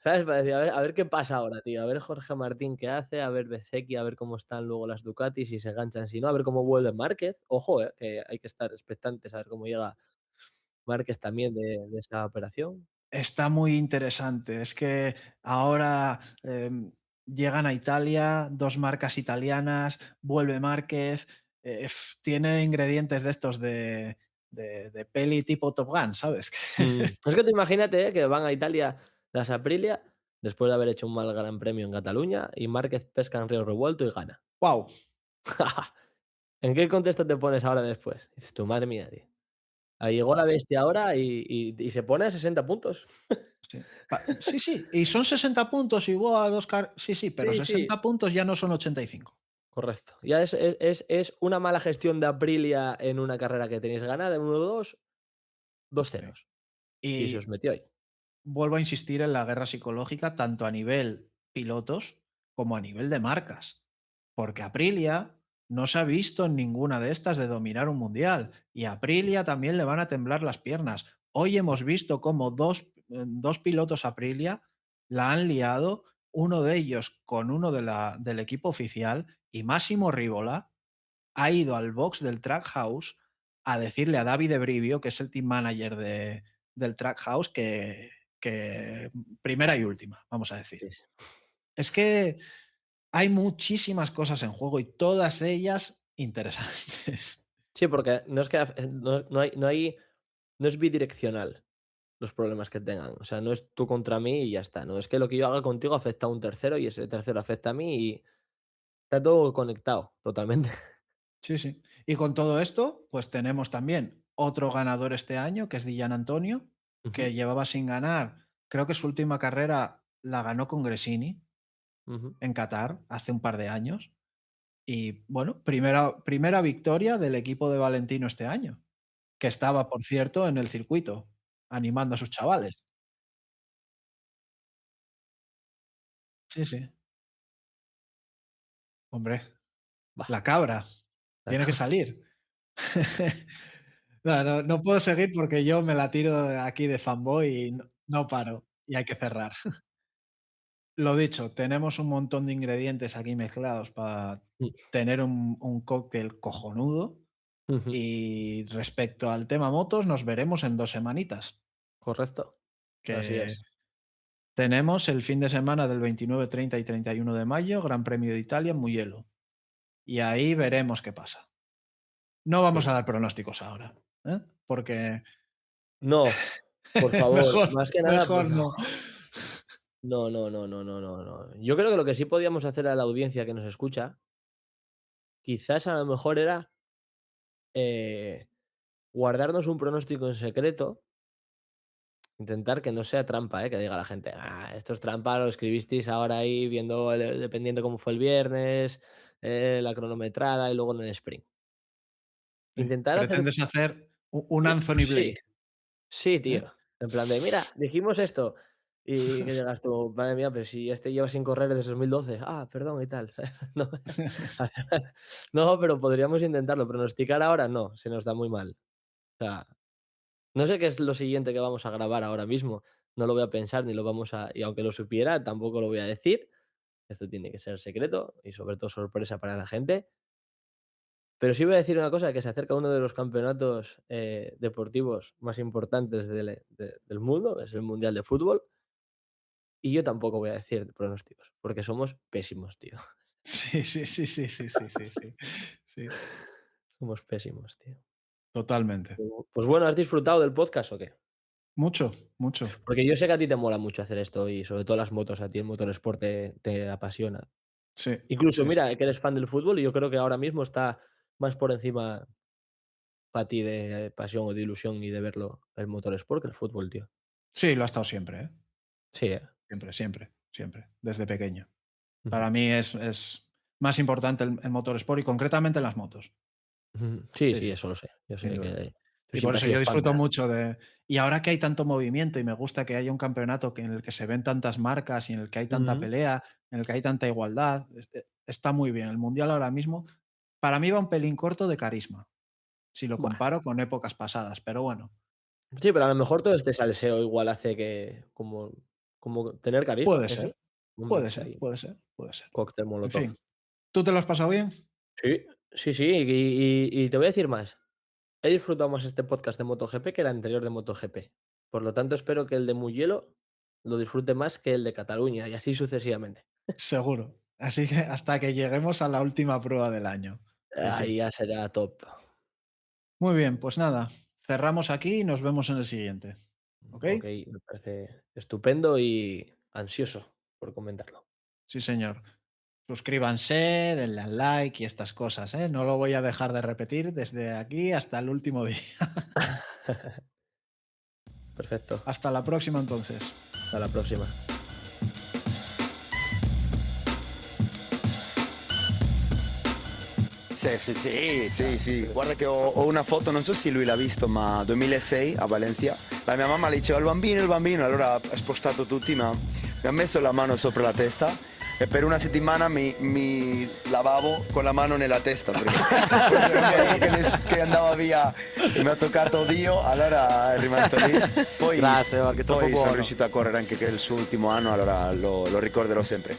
Speaker 4: ¿sabes? Para decir, a ver qué pasa ahora, tío. A ver Jorge Martín qué hace, a ver Bezzecchi, a ver cómo están luego las Ducati, si se enganchan, si no, a ver cómo vuelve Márquez. Ojo, que hay que estar expectantes a ver cómo llega Márquez también de esa operación.
Speaker 3: Está muy interesante. Es que ahora llegan a Italia, 2 marcas italianas, vuelve Márquez, tiene ingredientes de estos de peli tipo Top Gun, ¿sabes?
Speaker 4: Es que tú imagínate, que van a Italia las Aprilia, después de haber hecho un mal Gran Premio en Cataluña, y Márquez pesca en Río Revuelto y gana.
Speaker 3: Wow.
Speaker 4: ¿En qué contexto te pones ahora después? Dices tú: "Madre mía, tío". Ahí llegó la bestia ahora y se pone a 60 puntos.
Speaker 3: Sí. Sí, sí, y son 60 puntos y buah, sí, sí, pero
Speaker 4: Sí, sí,
Speaker 3: 60 puntos ya no son 85.
Speaker 4: correcto. Ya es una mala gestión de Aprilia en una carrera que tenéis ganada, en 1-2, 2
Speaker 3: Sí.
Speaker 4: ceros. Y se os
Speaker 3: Y
Speaker 4: metió ahí.
Speaker 3: vuelvo a insistir en la guerra psicológica, tanto a nivel pilotos como a nivel de marcas, porque Aprilia no se ha visto en ninguna de estas de dominar un mundial y a Aprilia también le van a temblar las piernas. Hoy hemos visto cómo dos pilotos Aprilia la han liado, uno de ellos con uno del equipo oficial y Massimo Rivola ha ido al box del Trackhouse a decirle a Davide Brivio, que es el team manager del Trackhouse, que primera y última, vamos a decir.
Speaker 4: Sí, sí.
Speaker 3: Es que hay muchísimas cosas en juego y todas ellas interesantes.
Speaker 4: Sí, porque no es que no es bidireccional los problemas que tengan. O sea, no es tú contra mí y ya está. No es que lo que yo haga contigo afecta a un tercero y ese tercero afecta a mí y está todo conectado totalmente.
Speaker 3: Sí, sí. Y con todo esto, pues tenemos también otro ganador este año, que es Dillan Antonio,
Speaker 4: Ujú,
Speaker 3: que llevaba sin ganar. Creo que su última carrera la ganó con Gresini
Speaker 4: ujú.
Speaker 3: en Qatar hace un par de años. Y bueno, primera victoria del equipo de Valentino este año, que estaba, por cierto, en el circuito, animando a sus chavales. Sí, sí. Hombre,
Speaker 4: Bah,
Speaker 3: la cabra,
Speaker 4: la
Speaker 3: tiene que
Speaker 4: cabra.
Speaker 3: salir. No, no, no puedo seguir porque yo me la tiro de aquí de fanboy y no paro, y hay que cerrar. Lo dicho, tenemos un montón de ingredientes aquí mezclados para
Speaker 4: Mm,
Speaker 3: tener un cóctel cojonudo.
Speaker 4: ujú.
Speaker 3: Y respecto al tema motos, nos veremos en 2 semanitas,
Speaker 4: Correcto. Así
Speaker 3: que
Speaker 4: es.
Speaker 3: tenemos el fin de semana del 29, 30 y 31 de mayo, Gran Premio de Italia en Mugello. Y ahí veremos qué pasa. No vamos
Speaker 4: Sí.
Speaker 3: a dar pronósticos ahora, ¿eh? Porque
Speaker 4: No, por favor,
Speaker 3: mejor,
Speaker 4: más que nada, por
Speaker 3: mejor no.
Speaker 4: favor. No, no, no, no, no, no, no. Yo creo que lo que sí podíamos hacer a la audiencia que nos escucha, quizás a lo mejor era, eh, guardarnos un pronóstico en secreto. Intentar que no sea trampa, que diga la gente: "Ah, esto es trampa, lo escribisteis ahora ahí viendo dependiendo cómo fue el viernes, la cronometrada y luego en el sprint".
Speaker 3: Sí,
Speaker 4: Intentar hacer
Speaker 3: pretendes hacer un Anthony
Speaker 4: sí,
Speaker 3: Blake,
Speaker 4: sí,
Speaker 3: ¿eh?
Speaker 4: tío. En plan de: "Mira, dijimos esto", y que digas tú: "Madre mía, pero si este lleva sin correr desde 2012". "Ah, perdón", y tal, ¿sabes? No, no, pero podríamos intentarlo. Pronosticar ahora no, se nos da muy mal. O sea, no sé qué es lo siguiente que vamos a grabar ahora mismo. No lo voy a pensar ni lo vamos a y aunque lo supiera, tampoco lo voy a decir. Esto tiene que ser secreto y sobre todo sorpresa para la gente. Pero sí voy a decir una cosa, que se acerca uno de los campeonatos, deportivos más importantes del mundo, es el Mundial de Fútbol, y yo tampoco voy a decir pronósticos, porque somos pésimos, tío.
Speaker 3: Sí, sí, sí, sí, sí, sí, sí, sí. Sí,
Speaker 4: Somos pésimos, tío.
Speaker 3: totalmente.
Speaker 4: Pues bueno, ¿has disfrutado del podcast o qué?
Speaker 3: Mucho, mucho.
Speaker 4: Porque yo sé que a ti te mola mucho hacer esto y sobre todo las motos, a ti el motorsport te apasiona.
Speaker 3: Sí,
Speaker 4: Incluso
Speaker 3: sí, sí.
Speaker 4: mira, que eres fan del fútbol y yo creo que ahora mismo está más por encima para ti de pasión o de ilusión y de verlo el motorsport que el fútbol, tío.
Speaker 3: Sí, lo ha estado siempre, ¿eh?
Speaker 4: Sí,
Speaker 3: Siempre, siempre, siempre, desde pequeño.
Speaker 4: Ujú,
Speaker 3: Para mí es más importante el motorsport y concretamente las motos.
Speaker 4: ujú. Sí,
Speaker 3: Sí,
Speaker 4: sí,
Speaker 3: sí,
Speaker 4: eso lo sé. Yo
Speaker 3: sin
Speaker 4: sé
Speaker 3: duda.
Speaker 4: que tú
Speaker 3: Y por
Speaker 4: siempre has
Speaker 3: eso
Speaker 4: sido
Speaker 3: yo
Speaker 4: fan
Speaker 3: disfruto
Speaker 4: de
Speaker 3: mucho de y ahora que hay tanto movimiento y me gusta que haya un campeonato en el que se ven tantas marcas y en el que hay tanta
Speaker 4: Ujú.
Speaker 3: pelea, en el que hay tanta igualdad, está muy bien. El mundial ahora mismo, para mí va un pelín corto de carisma, si lo
Speaker 4: Bueno,
Speaker 3: comparo con épocas pasadas, pero bueno,
Speaker 4: Sí, pero a lo mejor todo este salseo igual hace que como tener carisma,
Speaker 3: Puede
Speaker 4: que sí.
Speaker 3: ser,
Speaker 4: Un
Speaker 3: puede
Speaker 4: mix
Speaker 3: ser,
Speaker 4: ahí,
Speaker 3: puede ser, puede ser.
Speaker 4: cóctel
Speaker 3: En
Speaker 4: molotov.
Speaker 3: fin, ¿tú te lo has pasado bien?
Speaker 4: Sí, sí, sí, y te voy a decir más. He disfrutado más este podcast de MotoGP que el anterior de MotoGP. Por lo tanto, espero que el de Mugello lo disfrute más que el de Cataluña y así sucesivamente.
Speaker 3: Seguro. Así que hasta que lleguemos a la última prueba del año. Pues
Speaker 4: Ahí
Speaker 3: sí.
Speaker 4: ya será top.
Speaker 3: Muy bien, pues nada, cerramos aquí y nos vemos en el siguiente. ¿Ok?
Speaker 4: Ok, me parece estupendo y ansioso por comentarlo.
Speaker 3: Sí, señor. Suscríbanse, denle al like y estas cosas, ¿eh? No lo voy a dejar de repetir desde aquí hasta el último día.
Speaker 4: Perfecto.
Speaker 3: Hasta la próxima entonces.
Speaker 4: Hasta la próxima.
Speaker 2: Sì. Guarda che ho una foto, non so se lui l'ha visto, ma 2006 a Valencia. La mia mamma le diceva il bambino, allora ha spostato tutti, ma mi ha messo la mano sopra la testa e per una settimana mi lavavo con la mano nella testa perché che andava via e mi ha toccato Dio, allora è rimasto lì. Poi,
Speaker 4: Grazie, guarda, che troppo
Speaker 2: poi sono
Speaker 4: buono.
Speaker 2: riuscito a correre anche il suo ultimo anno, allora lo ricorderò sempre.